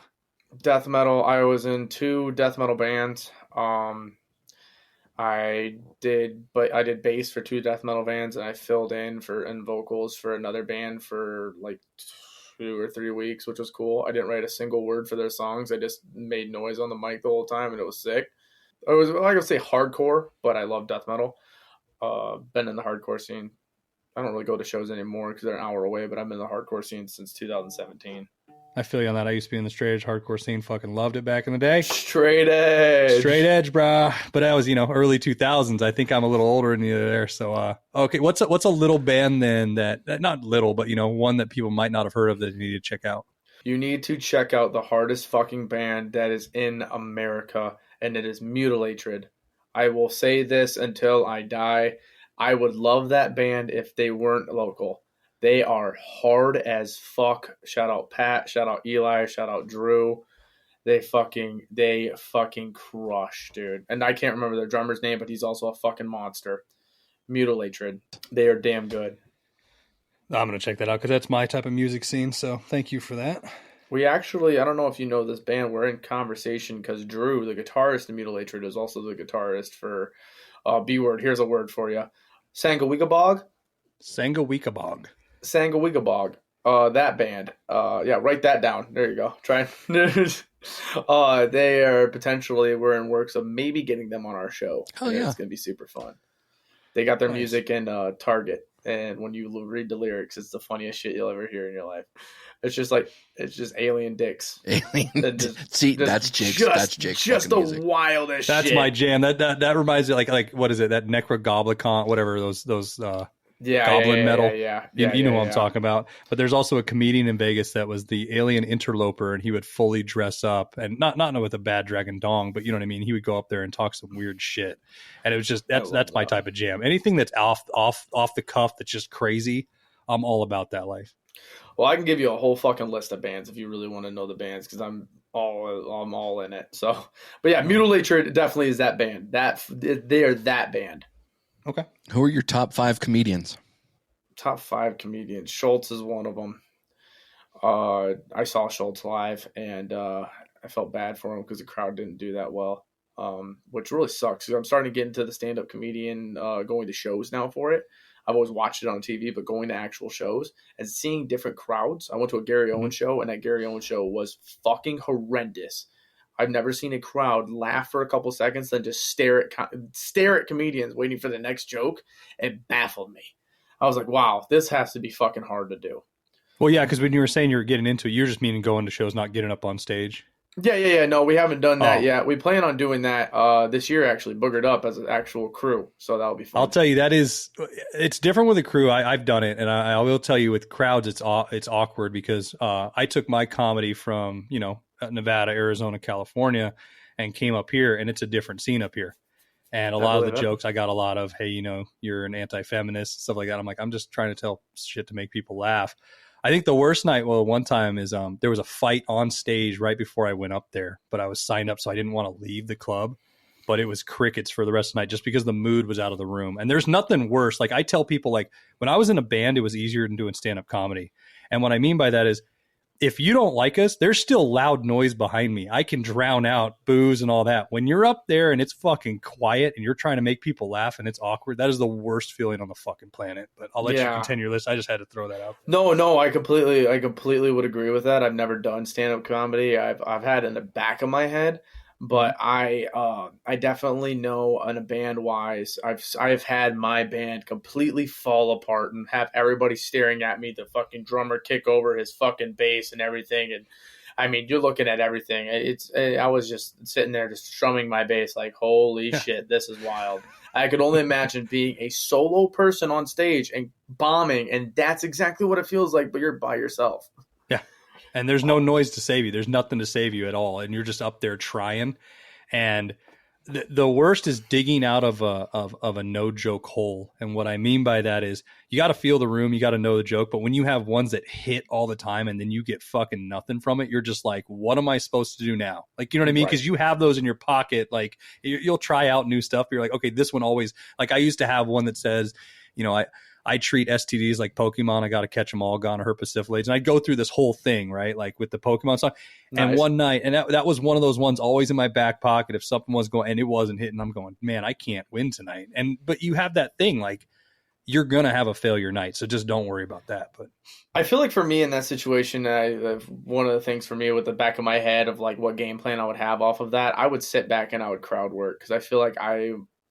Death metal. I was in 2 death metal bands. I did bass for 2 death metal bands, and I filled in vocals for another band for like 2 or 3 weeks, which was cool. I didn't write a single word for their songs. I just made noise on the mic the whole time, and it was sick. It was, I would say, hardcore, but I love death metal. Been in the hardcore scene. I don't really go to shows anymore because they're an hour away, but I've been in the hardcore scene since 2017. I feel you on that. I used to be in the straight edge hardcore scene. Fucking loved it back in the day. Straight edge, brah. But that was, early 2000s. I think I'm a little older than you there. So, okay. What's a little band then that not little, but one that people might not have heard of that you need to check out? You need to check out the hardest fucking band that is in America, and it is Mutilatred. I will say this until I die. I would love that band if they weren't local. They are hard as fuck. Shout out Pat. Shout out Eli. Shout out Drew. They fucking crush, dude. And I can't remember their drummer's name, but he's also a fucking monster. Mutilatred. They are damn good. I'm going to check that out because that's my type of music scene. So thank you for that. We actually, I don't know if you know this band. We're in conversation because Drew, the guitarist in Mutilatred, is also the guitarist for B-Word. Here's a word for you. Sangawikabog. That band. Yeah, write that down. There you go. Try. They are potentially, we're in works of maybe getting them on our show. Oh yeah, it's gonna be super fun. They got their music in Target, and when you read the lyrics, it's the funniest shit you'll ever hear in your life. It's just alien dicks. See, that's Jake's. That's Jake's. Just the music. Wildest. That's shit. my jam. That reminds me like what is it? That Necrogoblicon, whatever those goblin metal. Yeah. You know what I'm talking about. But there's also a comedian in Vegas that was the alien interloper, and he would fully dress up, and not with a bad dragon dong, but you know what I mean. He would go up there and talk some weird shit, and it was just that's my type of jam. Anything that's off the cuff that's just crazy, I'm all about that life. Well, I can give you a whole fucking list of bands if you really want to know the bands, because I'm all in it. So, but yeah, Mutilatred definitely is that band. They are that band. Okay. Who are your top 5 comedians? Top 5 comedians. Schultz is one of them. I saw Schultz live, and I felt bad for him because the crowd didn't do that well, which really sucks. I'm starting to get into the stand-up comedian going to shows now for it. I've always watched it on TV, but going to actual shows and seeing different crowds. I went to a Gary Owen show, and that Gary Owen show was fucking horrendous. I've never seen a crowd laugh for a couple seconds, then just stare at comedians waiting for the next joke. It baffled me. I was like, wow, this has to be fucking hard to do. Well, yeah, because when you were saying you're getting into it, you're just meaning going to shows, not getting up on stage. Yeah. No, we haven't done that yet. We plan on doing that this year, actually, Boogered Up as an actual crew. So that'll be fun. I'll tell you, it's different with a crew. I've done it, and I will tell you with crowds, it's awkward because I took my comedy from, Nevada, Arizona, California, and came up here, and it's a different scene up here. And a lot of the jokes, I got a lot of, hey, you're an anti-feminist, stuff like that. I'm like, I'm just trying to tell shit to make people laugh. I think the worst night, one time is there was a fight on stage right before I went up there, but I was signed up, so I didn't want to leave the club. But it was crickets for the rest of the night just because the mood was out of the room. And there's nothing worse. Like I tell people, like when I was in a band, it was easier than doing stand-up comedy. And what I mean by that is if you don't like us, there's still loud noise behind me. I can drown out boos and all that. When you're up there and it's fucking quiet and you're trying to make people laugh and it's awkward, that is the worst feeling on the fucking planet. But I'll let you continue your list. I just had to throw that out. No, I completely would agree with that. I've never done stand-up comedy. I've had in the back of my head, But I definitely know on a band wise, I've had my band completely fall apart and have everybody staring at me. The fucking drummer kick over his fucking bass and everything, and I mean, you're looking at everything. I was just sitting there just strumming my bass, like, holy shit, this is wild. I could only imagine being a solo person on stage and bombing, and that's exactly what it feels like, but you're by yourself. Yeah. And there's no noise to save you. There's nothing to save you at all. And you're just up there trying. And the worst is digging out of a no joke hole. And what I mean by that is you got to feel the room. You got to know the joke. But when you have ones that hit all the time and then you get fucking nothing from it, you're just like, what am I supposed to do now? Like, you know what I mean? Because you have those in your pocket. Like you'll try out new stuff. But you're like, okay, this one always, like I used to have one that says, you know, I treat STDs like Pokemon. I got to catch them all, gonorrhea, persiflage. And I'd go through this whole thing, right? Like with the Pokemon song. Nice. And one night, and that was one of those ones always in my back pocket. If something was going and it wasn't hitting, I'm going, man, I can't win tonight. But you have that thing, like you're going to have a failure night. So just don't worry about that. But I feel like for me in that situation, one of the things for me with the back of my head of like what game plan I would have off of that, I would sit back and I would crowd work. Cause I feel like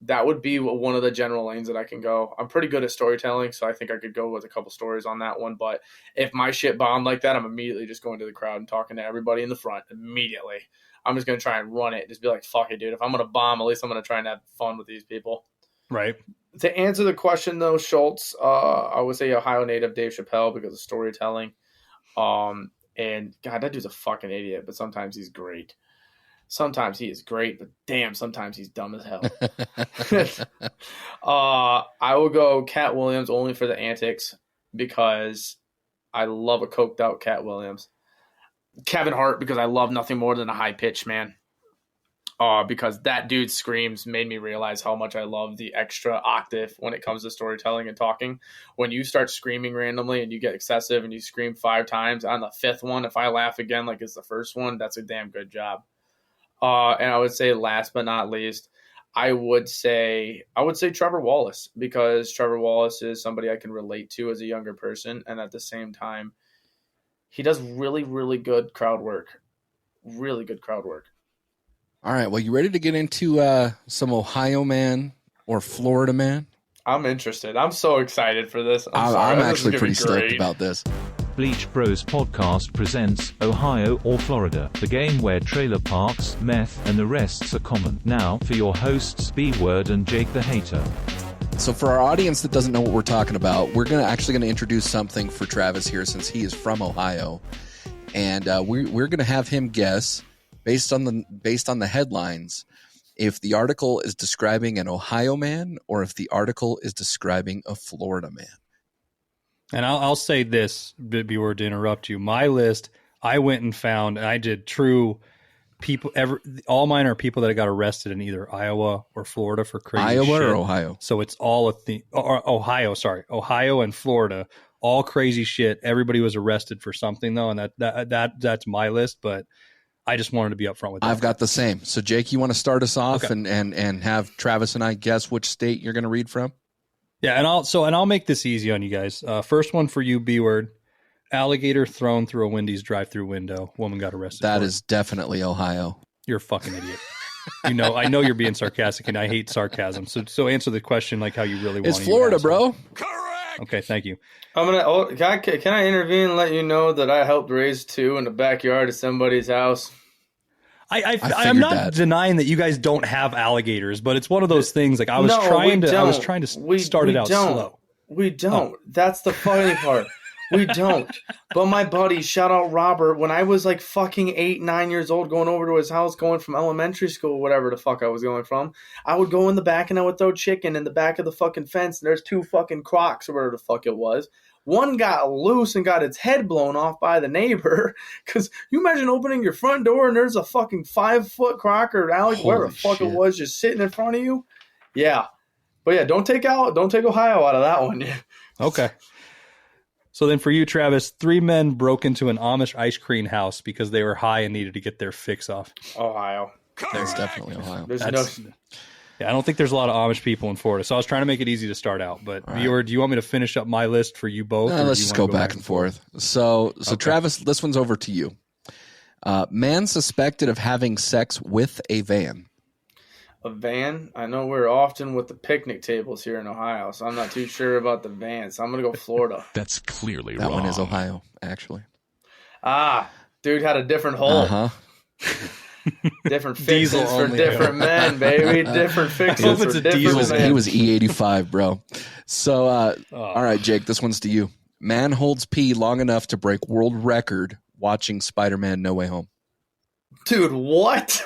that would be one of the general lanes that I can go. I'm pretty good at storytelling, so I think I could go with a couple stories on that one. But if my shit bombed like that, I'm immediately just going to the crowd and talking to everybody in the front immediately. I'm just going to try and run it. Just be like, fuck it, dude. If I'm going to bomb, at least I'm going to try and have fun with these people. Right. To answer the question, though, Schultz, I would say Ohio native Dave Chappelle because of storytelling. And, God, that dude's a fucking idiot, but sometimes he's great. Sometimes he is great, but damn, sometimes he's dumb as hell. I will go Cat Williams only for the antics because I love a coked out Cat Williams. Kevin Hart because I love nothing more than a high pitch, man. Because that dude's screams made me realize how much I love the extra octave when it comes to storytelling and talking. When you start screaming randomly and you get excessive and you scream 5 times on the 5th one, if I laugh again like it's the first one, that's a damn good job. And I would say last but not least, I would say Trevor Wallace because Trevor Wallace is somebody I can relate to as a younger person. And at the same time, he does really, really good crowd work. Really good crowd work. All right. Well, you ready to get into some Ohio man or Florida man? I'm interested. I'm so excited for this. I'm actually pretty stoked about this. Bleach Bros Podcast presents Ohio or Florida, the game where trailer parks, meth, and the rests are common. Now, for your hosts, B-Word and Jake the Hater. So for our audience that doesn't know what we're talking about, we're actually going to introduce something for Travis here since he is from Ohio. And we're going to have him guess, based on the headlines, if the article is describing an Ohio man or if the article is describing a Florida man. And I'll say this, B-Word, to interrupt you. My list, I went and found, and I did true people. All mine are people that got arrested in either Iowa or Florida for crazy shit. Or Ohio? So it's all Ohio and Florida, all crazy shit. Everybody was arrested for something though, and that's my list. But I just wanted to be upfront with that. I've got the same. So Jake, you want to start us off and have Travis and I guess which state you're going to read from? Yeah, and I'll make this easy on you guys. First one for you, B-Word. Alligator thrown through a Wendy's drive-through window. Woman got arrested. That is definitely Ohio. You're a fucking idiot. I know you're being sarcastic, and I hate sarcasm. So answer the question like how you really want. It's Florida, bro. Correct. Okay, thank you. Can I intervene and let you know that I helped raise 2 in the backyard of somebody's house? I'm not denying that you guys don't have alligators, but it's one of those things. Like I was trying to start it out slow. We don't. That's the funny part. We don't. But my buddy, shout out Robert, when I was like fucking 8, 9 years old, going over to his house, going from elementary school, whatever the fuck I was going from, I would go in the back and I would throw chicken in the back of the fucking fence. And there's 2 fucking crocs or whatever the fuck it was. One got loose and got its head blown off by the neighbor. Because you imagine opening your front door and there's a fucking 5-foot croc or alligator, whatever the fuck it was, just sitting in front of you. Yeah. But yeah, don't take Ohio out of that one. Okay. So then for you, Travis, 3 men broke into an Amish ice cream house because they were high and needed to get their fix off. Ohio. That's definitely Ohio. Yeah, I don't think there's a lot of Amish people in Florida, so I was trying to make it easy to start out. But Viewer, do you want me to finish up my list for you both? Let's just go back and forth. So okay. Travis, this one's over to you. Man suspected of having sex with a van. A van? I know we're often with the picnic tables here in Ohio, so I'm not too sure about the van. So I'm going to go Florida. That's clearly That wrong. one is Ohio, actually. Ah, dude had a different hole. Uh-huh. Different Diesel fixings for only. different men, baby. Different fixings it's for a different diesel. men. He was E85, bro. So, all right, Jake, this one's to you. Man holds pee long enough to break world record watching Spider-Man No Way Home. Dude, what?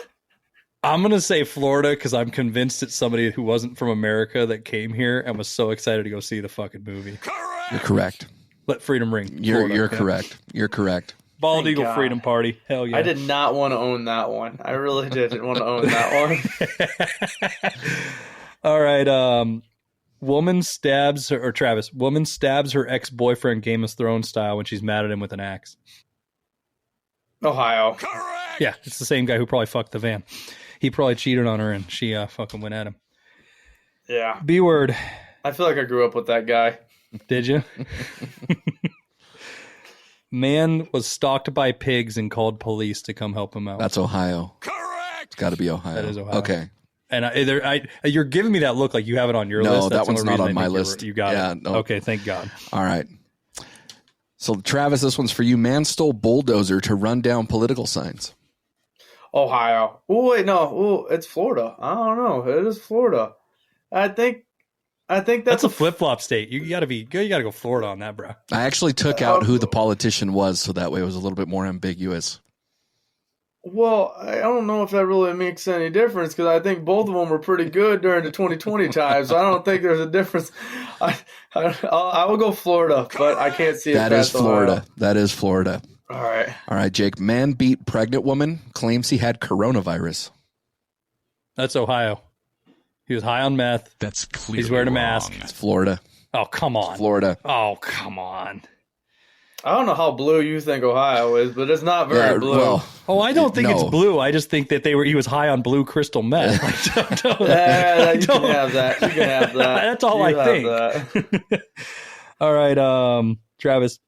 I'm going to say Florida because I'm convinced it's somebody who wasn't from America that came here and was so excited to go see the fucking movie. You're correct. Let freedom ring. You're Florida, yeah. correct. You're correct. Bald Thank Eagle God. Freedom Party. Hell yeah. I did not want to own that one. I really didn't want to own that one. All right. Woman stabs her ex-boyfriend Game of Thrones style when she's mad at him with an axe. Ohio. Yeah, it's the same guy who probably fucked the van. He probably cheated on her and she fucking went at him. Yeah. B word. I feel like I grew up with that guy. Did you? Man was stalked by pigs and called police to come help him out. That's Ohio. Correct. It's got to be Ohio. That is Ohio. Okay. And you're giving me that look like you have it on your No, list. that That's the one's only not reason on I my think list. You got Yeah, it. no. Okay, thank God. All right. So, Travis, this one's for you. Man stole bulldozer to run down political signs. Ohio. Oh, wait, no. Oh, it's Florida. I don't know. It is Florida. I think That's a flip-flop state. You gotta go Florida on that, bro. I actually took out who the politician was, so that way it was a little bit more ambiguous. Well, I don't know if that really makes any difference because I think both of them were pretty good during the 2020 times. So I don't think there's a difference. I will go Florida, but I can't see it. That is past Florida. Ohio. That is Florida. All right. All right, Jake. Man beat pregnant woman, claims he had coronavirus. That's Ohio. He was high on meth. That's clearly He's wearing a wrong. mask. It's Florida. Oh, come on. Florida. Oh, come on. I don't know how blue you think Ohio is, but it's not very blue. Well, Oh, I don't think No. it's blue. I just think that he was high on blue crystal meth. Yeah, you can have that. You can have that. That's all You I have think. that. All right, Travis.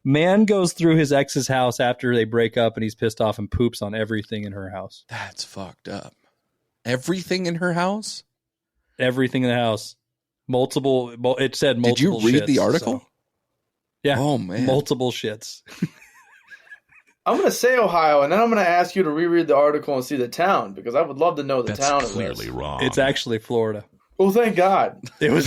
Man goes through his ex's house after they break up and he's pissed off and poops on everything in her house. that's fucked up. Everything in her house? Everything in the house. It said multiple. Did you read shits, the article? so- Yeah. Oh, man. Multiple shits. I'm going to say Ohio, and then I'm going to ask you to reread the article and see the town because I would love to know the That's town of clearly this. wrong. It's actually Florida. Well, thank God. It was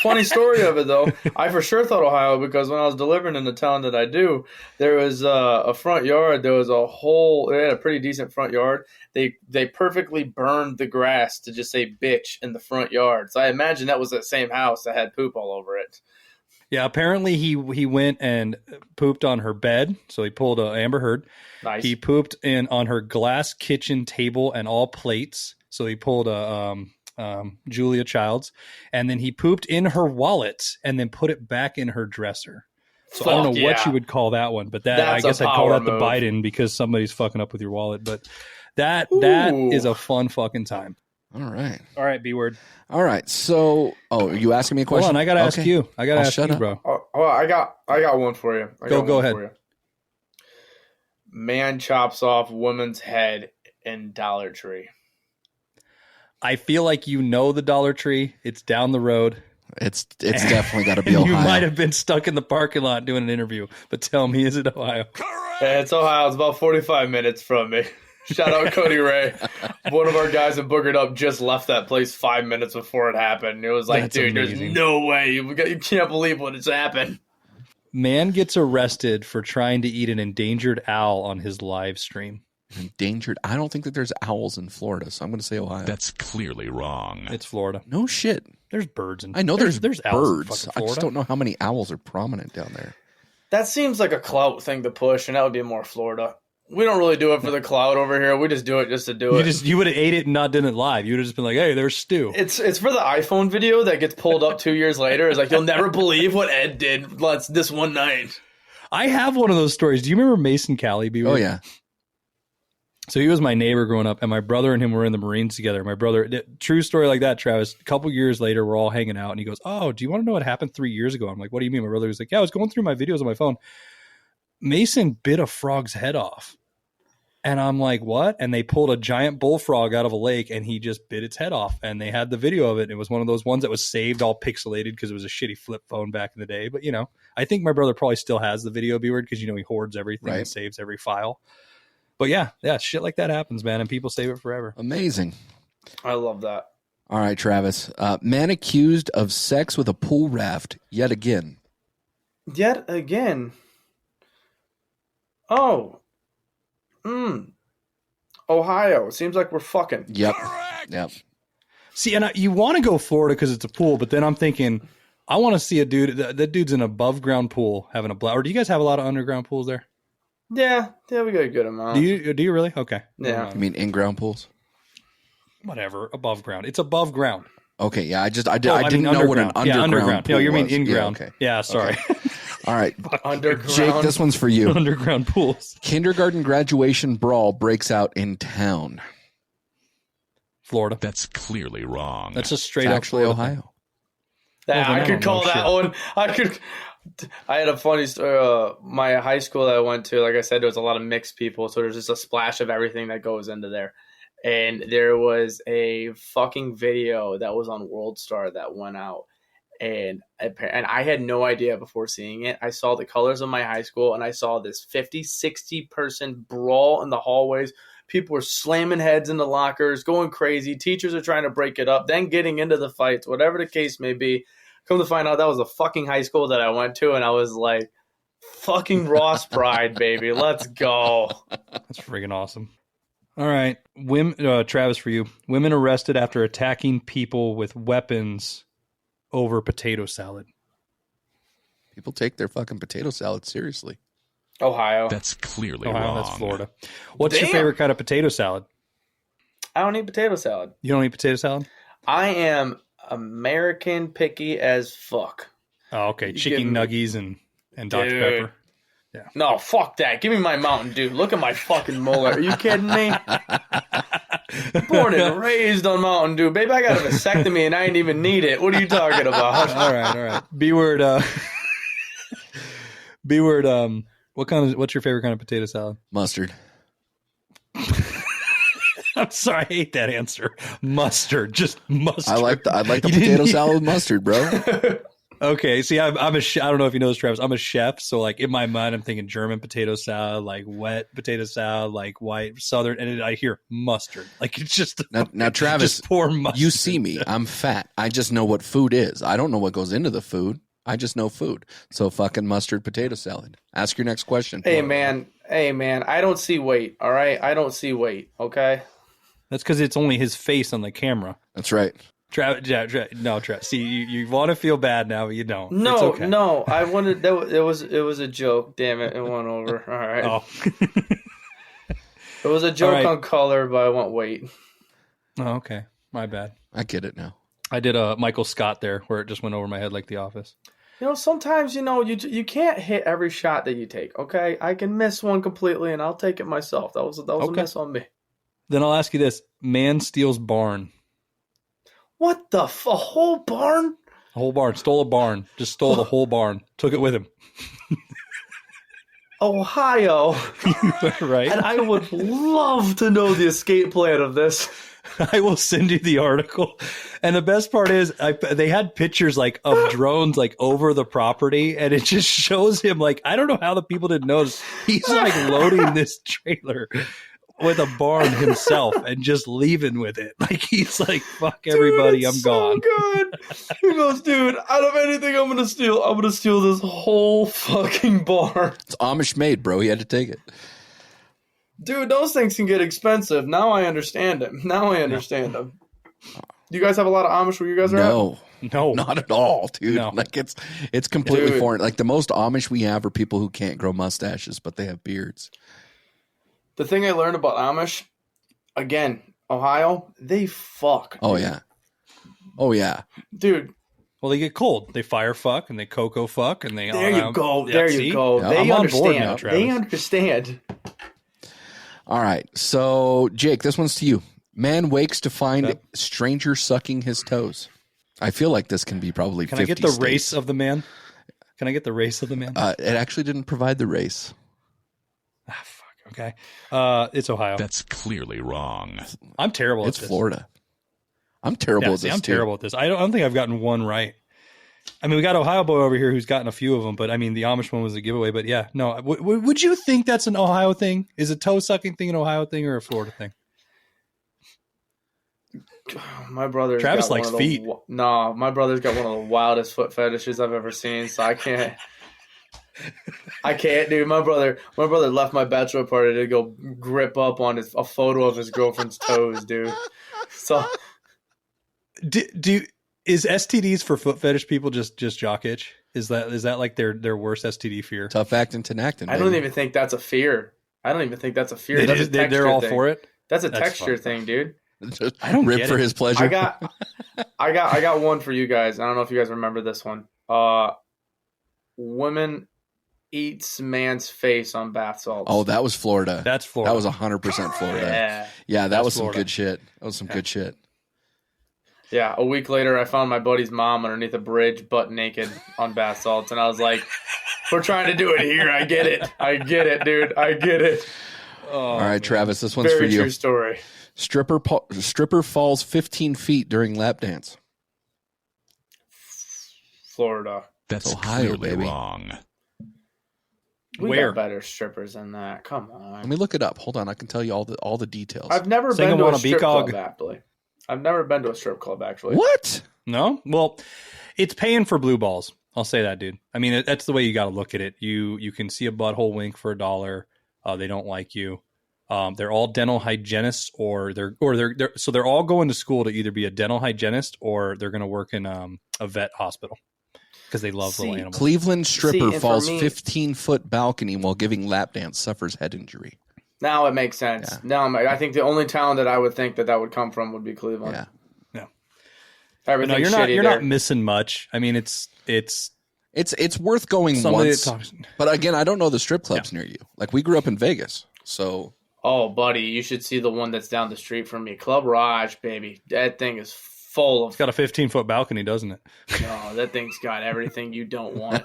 Funny story of it, though. I for sure thought Ohio because when I was delivering in the town that I do, there was a front yard. There was they had a pretty decent front yard. They perfectly burned the grass to just say bitch in the front yard. So I imagine that was that same house that had poop all over it. Yeah, apparently he went and pooped on her bed. So he pulled a Amber Heard. Nice. He pooped on her glass kitchen table and all plates. So he pulled a Julia Childs, and then he pooped in her wallet and then put it back in her dresser. So I don't know what you would call that one, but I That's guess a I'd call power that the move. Biden because somebody's fucking up with your wallet. But that Ooh. is a fun fucking time. All right. All right, B word. All right. So, are you asking me a question? Hold on, I gotta ask Okay. you. I gotta I'll ask shut you, up. bro. Oh, I got one for you. Go one ahead. for you. Man chops off woman's head in Dollar Tree. I feel like you know the Dollar Tree. It's down the road. It's definitely got to be You Ohio. might have been stuck in the parking lot doing an interview, but tell me, is it Ohio? Yeah, it's Ohio. It's about 45 minutes from me. Shout out Cody Ray. One of our guys in Boogered Up just left that place 5 minutes before it happened. It was like, That's dude, amazing. there's no way. You can't believe what has happened. Man gets arrested for trying to eat an endangered owl on his live stream. Endangered. I don't think that there's owls in Florida, so I'm going to say Ohio. That's clearly wrong. It's Florida. No shit. There's birds in I know there's owls in birds. fucking I Florida. just don't know how many owls are prominent down there. That seems like a clout thing to push, and that would be more Florida. We don't really do it for the clout over here. We just do it just to do it. You would have ate it and not done it live. You would have just been like, hey, there's stew. It's for the iPhone video that gets pulled up 2 years later. It's like, you'll never believe what Ed did this one night. I have one of those stories. Do you remember Mason Cali? Oh, yeah. So he was my neighbor growing up, and my brother and him were in the Marines together. My brother, true story like that, Travis, a couple years later, we're all hanging out, and he goes, oh, do you want to know what happened 3 years ago? I'm like, what do you mean? My brother was like, yeah, I was going through my videos on my phone. Mason bit a frog's head off. And I'm like, what? And they pulled a giant bullfrog out of a lake and he just bit its head off. And they had the video of it. And it was one of those ones that was saved all pixelated because it was a shitty flip phone back in the day. But, I think my brother probably still has the video, B-Word, because, he hoards everything and saves every file. But yeah, shit like that happens, man. And people save it forever. Amazing. I love that. All right, Travis. Man accused of sex with a pool raft yet again. Yet again. Oh. Ohio. Seems like we're fucking. Yep. Yep. See, and you want to go Florida because it's a pool, but then I'm thinking, I want to see a dude. That dude's in an above ground pool having a blast. Or do you guys have a lot of underground pools there? Yeah, we got a good amount. Do you really? Okay. Yeah. You mean in-ground pools? Whatever. Above ground. It's above ground. Okay. Yeah. I didn't know what an underground pool No, you mean was. in-ground. Yeah, okay. Yeah, sorry. Okay. All right. Underground. Jake, this one's for you. Underground pools. Kindergarten graduation brawl breaks out in town. Florida. That's clearly wrong. That's just straight It's up actually Florida. Ohio. Yeah, Well, I could call that one. I had a funny story. My high school that I went to, like I said, there was a lot of mixed people, so there's just a splash of everything that goes into there. And there was a fucking video that was on World Star that went out. And I had no idea before seeing it. I saw the colors of my high school, and I saw this 50, 60-person brawl in the hallways. People were slamming heads in the lockers, going crazy. Teachers are trying to break it up, then getting into the fights, whatever the case may be. Come to find out, that was a fucking high school that I went to, and I was like, fucking Ross Pride, baby. Let's go. That's freaking awesome. All right. Travis, for you. Women arrested after attacking people with weapons over potato salad. People take their fucking potato salad seriously. Ohio. That's clearly Ohio, wrong. that's Florida. What's your Damn. favorite kind of potato salad? I don't eat potato salad. You don't eat potato salad? I am American picky as fuck. Oh, okay. You Chicken give me- nuggies and Dr. Dude. Pepper. No, fuck that. Give me my Mountain Dew. Look at my fucking mullet. Are you kidding me? Born and raised on Mountain Dew. Baby, I got a vasectomy and I didn't even need it. What are you talking about? All right. B-word. B-word. What's your favorite kind of potato salad? Mustard. I'm sorry, I hate that answer. Mustard, just mustard. I like the You potato didn't- salad with mustard, bro. Okay, see, I'm a chef. I don't know if you know this, Travis. I'm a chef, so like in my mind, I'm thinking German potato salad, like wet potato salad, like white Southern, and I hear mustard. Like it's just Now, Travis, just pour mustard. you see me. I'm fat. I just know what food is. I don't know what goes into the food. I just know food. So fucking mustard potato salad. Ask your next question. Hey, man. I don't see weight, all right? I don't see weight, okay? That's because it's only his face on the camera. That's right. Travis. See, you want to feel bad now, but you don't. No, It's okay. no. I wanted that. It was a joke. Damn it, it went over. All right. Oh. It was a joke All right. on color, but I want weight. Oh, okay. My bad. I get it now. I did a Michael Scott there where it just went over my head like The Office. Sometimes you can't hit every shot that you take. Okay, I can miss one completely, and I'll take it myself. That was a miss on me. Then I'll ask you this: man steals barn. What the a whole barn? A whole barn. Stole a barn. Just stole the whole barn. Took it with him. Ohio. Right? And I would love to know the escape plan of this. I will send you the article. And the best part is they had pictures like of drones like over the property, and it just shows him like, I don't know how the people didn't notice. He's like loading this trailer with a barn himself and just leaving with it. Like he's like, fuck everybody, Dude, I'm it's gone. So good. He goes, dude, out of anything I'm gonna steal this whole fucking barn. It's Amish made, bro. He had to take it. Dude, those things can get expensive. Now I understand them. them. You guys have a lot of Amish where you guys are at? No. Not at all, dude. No. Like it's completely Dude. foreign. Like the most Amish we have are people who can't grow mustaches, but they have beards. The thing I learned about Amish, again, Ohio, they fuck. Oh yeah. Oh yeah. Dude, Well, they get cold. They fire fuck and they cocoa fuck and they. there you go. Yeah, There see? you go. Yeah, They I'm on board understand. now, Travis. They understand. All right. So Jake, this one's to you. Man wakes to find Okay. stranger sucking his toes. I feel like this can be probably Can 50 I get the states. race of the man? Can I get the race of the man? It actually didn't provide the race. Fuck. Okay. It's Ohio. That's clearly wrong. I'm terrible at It's this. Florida. I'm terrible at this. I'm too. terrible at this. I don't think I've gotten one right. I mean, we got Ohio boy over here who's gotten a few of them, but I mean, the Amish one was a giveaway. But yeah, no. Would you think that's an Ohio thing? Is a toe sucking thing an Ohio thing or a Florida thing? My brother. Travis likes feet. No, my brother's got one of the wildest foot fetishes I've ever seen. So I can't. Dude. My brother left my bachelor party to go grip up on a photo of his girlfriend's toes, dude. So, is STDs for foot fetish people just jock itch? Is that like their worst STD fear? Tough acting to acting. I don't even think that's a fear. That's a texture They're all thing. for it. That's a texture thing, dude. I don't rip get for it. his pleasure. I got one for you guys. I don't know if you guys remember this one. Woman eats man's face on bath salts. Oh, that was Florida. That's Florida. That was 100% Florida. Yeah. That was Florida. some good shit. That was some good shit. Yeah, a week later, I found my buddy's mom underneath a bridge, butt naked on bath salts, and I was like, "We're trying to do it here. I get it, dude. I get it." Oh, All right, Travis, this one's Very for you. true story. Stripper falls 15 feet during lap dance. Florida. That's Ohio, clearly baby. wrong. We Where? got better strippers than that. Come on. Let me look it up. Hold on, I can tell you all the details. I've never Sing been to them on a a strip B.Ex.O. club, actually. I've never been to a strip club, actually. What? No? Well, it's paying for blue balls. I'll say that, dude. I mean, that's the way you got to look at it. You can see a butthole wink for $1. They don't like you. They're all dental hygienists, or they're all going to school to either be a dental hygienist or they're going to work in a vet hospital because they love little animals. Cleveland stripper and falls for me- 15-foot balcony while giving lap dance, suffers head injury. Now it makes sense. Yeah. Now I think the only town that I would think that would come from would be Cleveland. Yeah. But no, you're not missing much. I mean, it's It's worth going somebody once. that talks. But again, I don't know the strip clubs near you. Like, we grew up in Vegas, so Oh, buddy, you should see the one that's down the street from me. Club Raj, baby. That thing is full of... It's got a 15-foot balcony, doesn't it? No, that thing's got everything you don't want.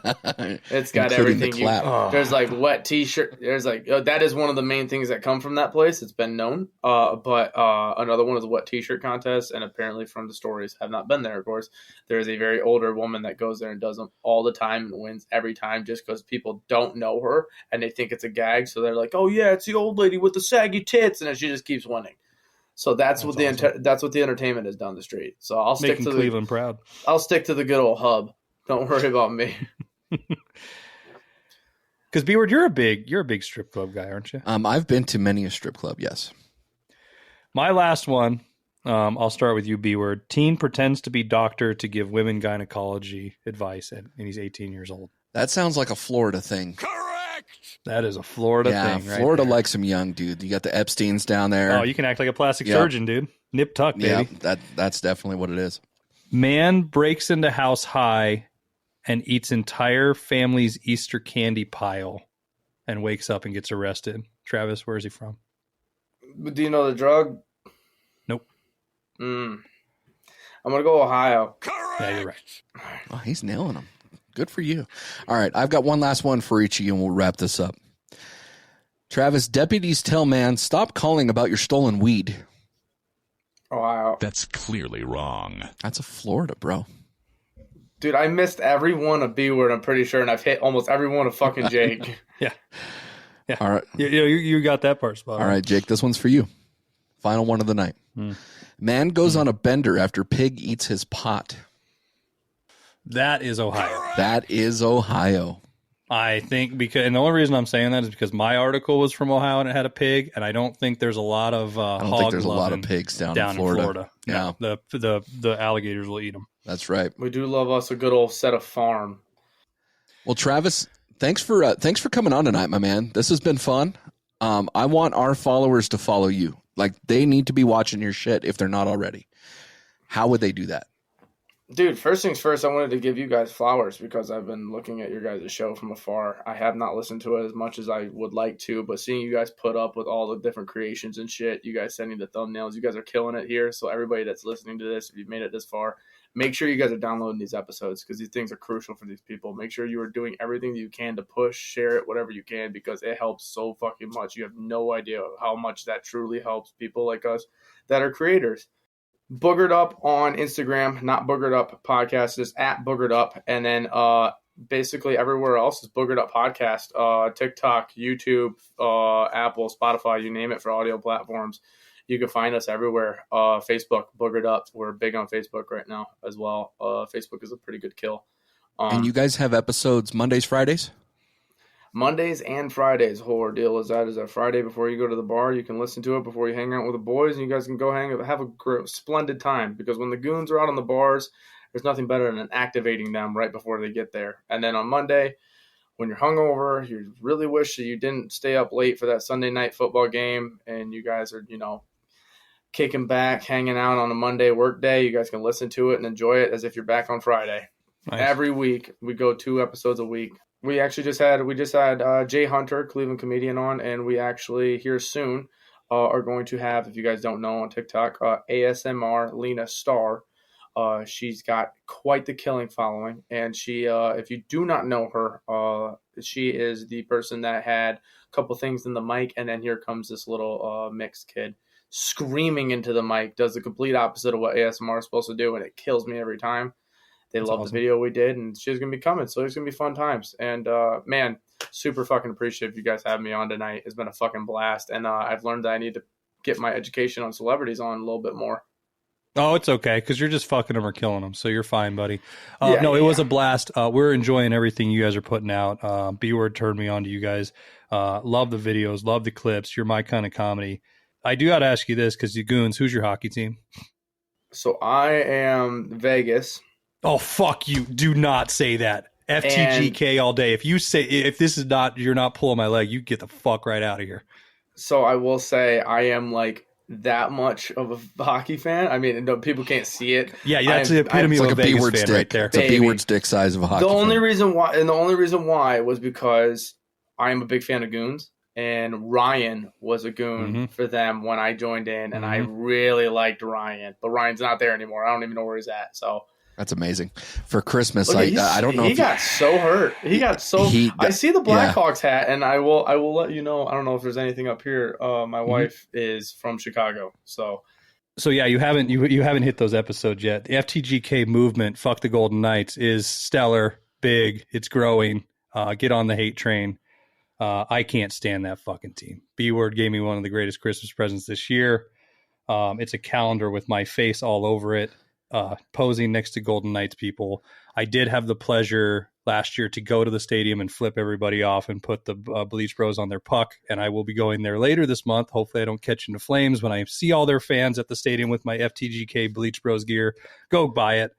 It's got including the everything you... clap. There's like wet t-shirt. There's like... that is one of the main things that come from that place. It's been known. But another one is a wet t-shirt contest. And apparently from the stories, have not been there, of course, there is a very older woman that goes there and does them all the time and wins every time just because people don't know her and they think it's a gag. So they're like, oh yeah, it's the old lady with the saggy tits. And then she just keeps winning. So that's what that's what the entertainment is down the street. So I'll stick Making to Cleveland proud. I'll stick to the good old hub. Don't worry about me. Because B-Word, you're a big strip club guy, aren't you? I've been to many a strip club, yes. My last one, I'll start with you, B-Word. Teen pretends to be doctor to give women gynecology advice, and he's 18 years old. That sounds like a Florida thing. That is a Florida thing, right? Florida there. likes some young dude. You got the Epsteins down there. Oh, you can act like a plastic Yep. surgeon, dude. Nip tuck, baby. Yeah, that's definitely what it is. Man breaks into house high and eats entire family's Easter candy pile and wakes up and gets arrested. Travis, where is he from? Do you know the drug? Nope. I'm gonna go Ohio. Yeah, you're right. Oh, he's nailing them. Good for you. All right, I've got one last one for each of you, and we'll wrap this up. Travis, deputies tell man, stop calling about your stolen weed. Ohio. That's clearly wrong. That's a Florida, bro. Dude, I missed every one of B-Word, I'm pretty sure, and I've hit almost every one of fucking Jake. Yeah. All right. You got that part spot. All right, Jake, this one's for you. Final one of the night. Man goes on a bender after pig eats his pot. That is Ohio. That is Ohio. I think and the only reason I'm saying that is because my article was from Ohio and it had a pig, and I don't think there's a lot of I don't think there's a lot of pigs down in Florida. Yeah, No, the alligators will eat them. that's right. We do love us a good old set of farm. Well, Travis, thanks for coming on tonight, my man. This has been fun. I want our followers to follow you. Like, they need to be watching your shit if they're not already. How would they do that? Dude, first things first, I wanted to give you guys flowers because I've been looking at your guys' show from afar. I have not listened to it as much as I would like to, but seeing you guys put up with all the different creations and shit, you guys sending the thumbnails, you guys are killing it here. So everybody that's listening to this, if you've made it this far, make sure you guys are downloading these episodes because these things are crucial for these people. Make sure you are doing everything that you can to push, share it, whatever you can, because it helps so fucking much. You have no idea how much that truly helps people like us that are creators. Boogered Up on Instagram, not Boogered Up Podcast, just at Boogered Up. And then basically everywhere else is Boogered Up Podcast, TikTok, YouTube, Apple, Spotify, you name it, for audio platforms. You can find us everywhere. Facebook, Boogered Up. We're big on Facebook right now as well. Facebook is a pretty good kill. And you guys have episodes Mondays, Fridays? Mondays and Fridays. The whole ordeal is a Friday before you go to the bar. You can listen to it before you hang out with the boys, and you guys can go have a splendid time. Because when the goons are out on the bars, there's nothing better than activating them right before they get there. And then on Monday, when you're hungover, you really wish that you didn't stay up late for that Sunday night football game, and you guys are, kicking back, hanging out on a Monday work day. You guys can listen to it and enjoy it as if you're back on Friday. Nice. Every week we go 2 episodes a week. We actually just had Jay Hunter, Cleveland comedian, on, and we actually here soon are going to have, if you guys don't know on TikTok, ASMR Lena Starr. She's got quite the killing following, and she, if you do not know her, she is the person that had a couple things in the mic, and then here comes this little mixed kid screaming into the mic, does the complete opposite of what ASMR is supposed to do, and it kills me every time. That's love awesome. The video we did, and she's going to be coming, so there's going to be fun times. And, man, super fucking appreciative you guys having me on tonight. It's been a fucking blast, and I've learned that I need to get my education on celebrities on a little bit more. Oh, it's okay, because you're just fucking them or killing them, so you're fine, buddy. It was a blast. We're enjoying everything you guys are putting out. B-Word turned me on to you guys. Love the videos, love the clips. You're my kind of comedy. I do got to ask you this, because you goons, who's your hockey team? So I am Vegas. Oh, fuck you. Do not say that. FTGK all day. If this is not, you're not pulling my leg, you get the fuck right out of here. So I will say I am like that much of a hockey fan. I mean, no, people can't see it. Yeah, that's the epitome of a Vegas B-word fan stick right there. It's a B-word stick size of a hockey fan. The only fan. reason why was because I am a big fan of Goons. And Ryan was a goon for them when I joined in, and I really liked Ryan. But Ryan's not there anymore. I don't even know where he's at. So that's amazing. For Christmas, I don't know. He got so hurt. I see the Blackhawks hat, and I will let you know. I don't know if there's anything up here. My wife is from Chicago, so yeah, you haven't hit those episodes yet. The FTGK movement, fuck the Golden Knights, is stellar, big. It's growing. Get on the hate train. I can't stand that fucking team. B-Word gave me one of the greatest Christmas presents this year. It's a calendar with my face all over it, posing next to Golden Knights people. I did have the pleasure last year to go to the stadium and flip everybody off and put the Bleach Bros on their puck, and I will be going there later this month. Hopefully I don't catch into flames when I see all their fans at the stadium with my FTGK Bleach Bros gear. Go buy it.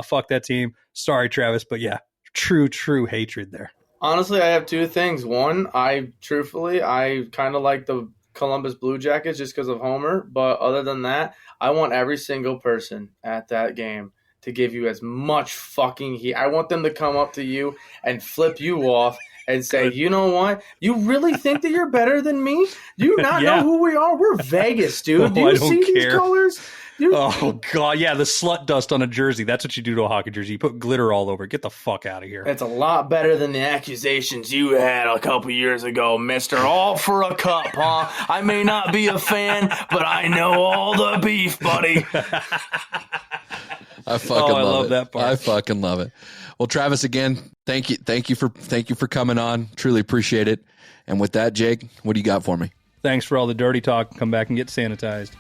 Fuck that team. Sorry, Travis, but yeah, true hatred there. Honestly, I have 2 things. One, I kind of like the Columbus Blue Jackets just because of Homer. But other than that, I want every single person at that game to give you as much fucking heat. I want them to come up to you and flip you off and say, you know what? You really think that you're better than me? Do you not know who we are? We're Vegas, dude. Do you see these colors? Oh, God. Yeah, the slut dust on a jersey. That's what you do to a hockey jersey. You put glitter all over it. Get the fuck out of here. It's a lot better than the accusations you had a couple years ago, mister. All for a cup, huh? I may not be a fan, but I know all the beef, buddy. I love that part. I fucking love it. Well, Travis, again, thank you for coming on. Truly appreciate it. And with that, Jake, what do you got for me? Thanks for all the dirty talk. Come back and get sanitized.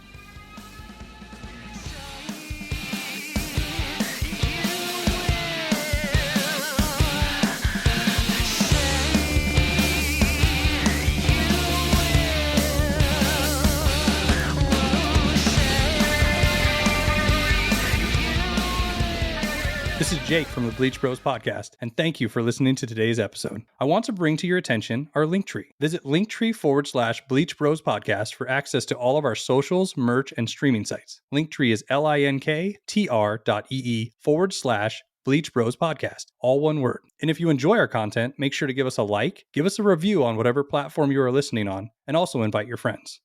This is Jake from the Bleach Bros Podcast, and thank you for listening to today's episode. I want to bring to your attention our Linktree. Visit Linktree/Bleach Bros Podcast for access to all of our socials, merch, and streaming sites. Linktree is linktr.ee/Bleach Bros Podcast, all one word. And if you enjoy our content, make sure to give us a like, give us a review on whatever platform you are listening on, and also invite your friends.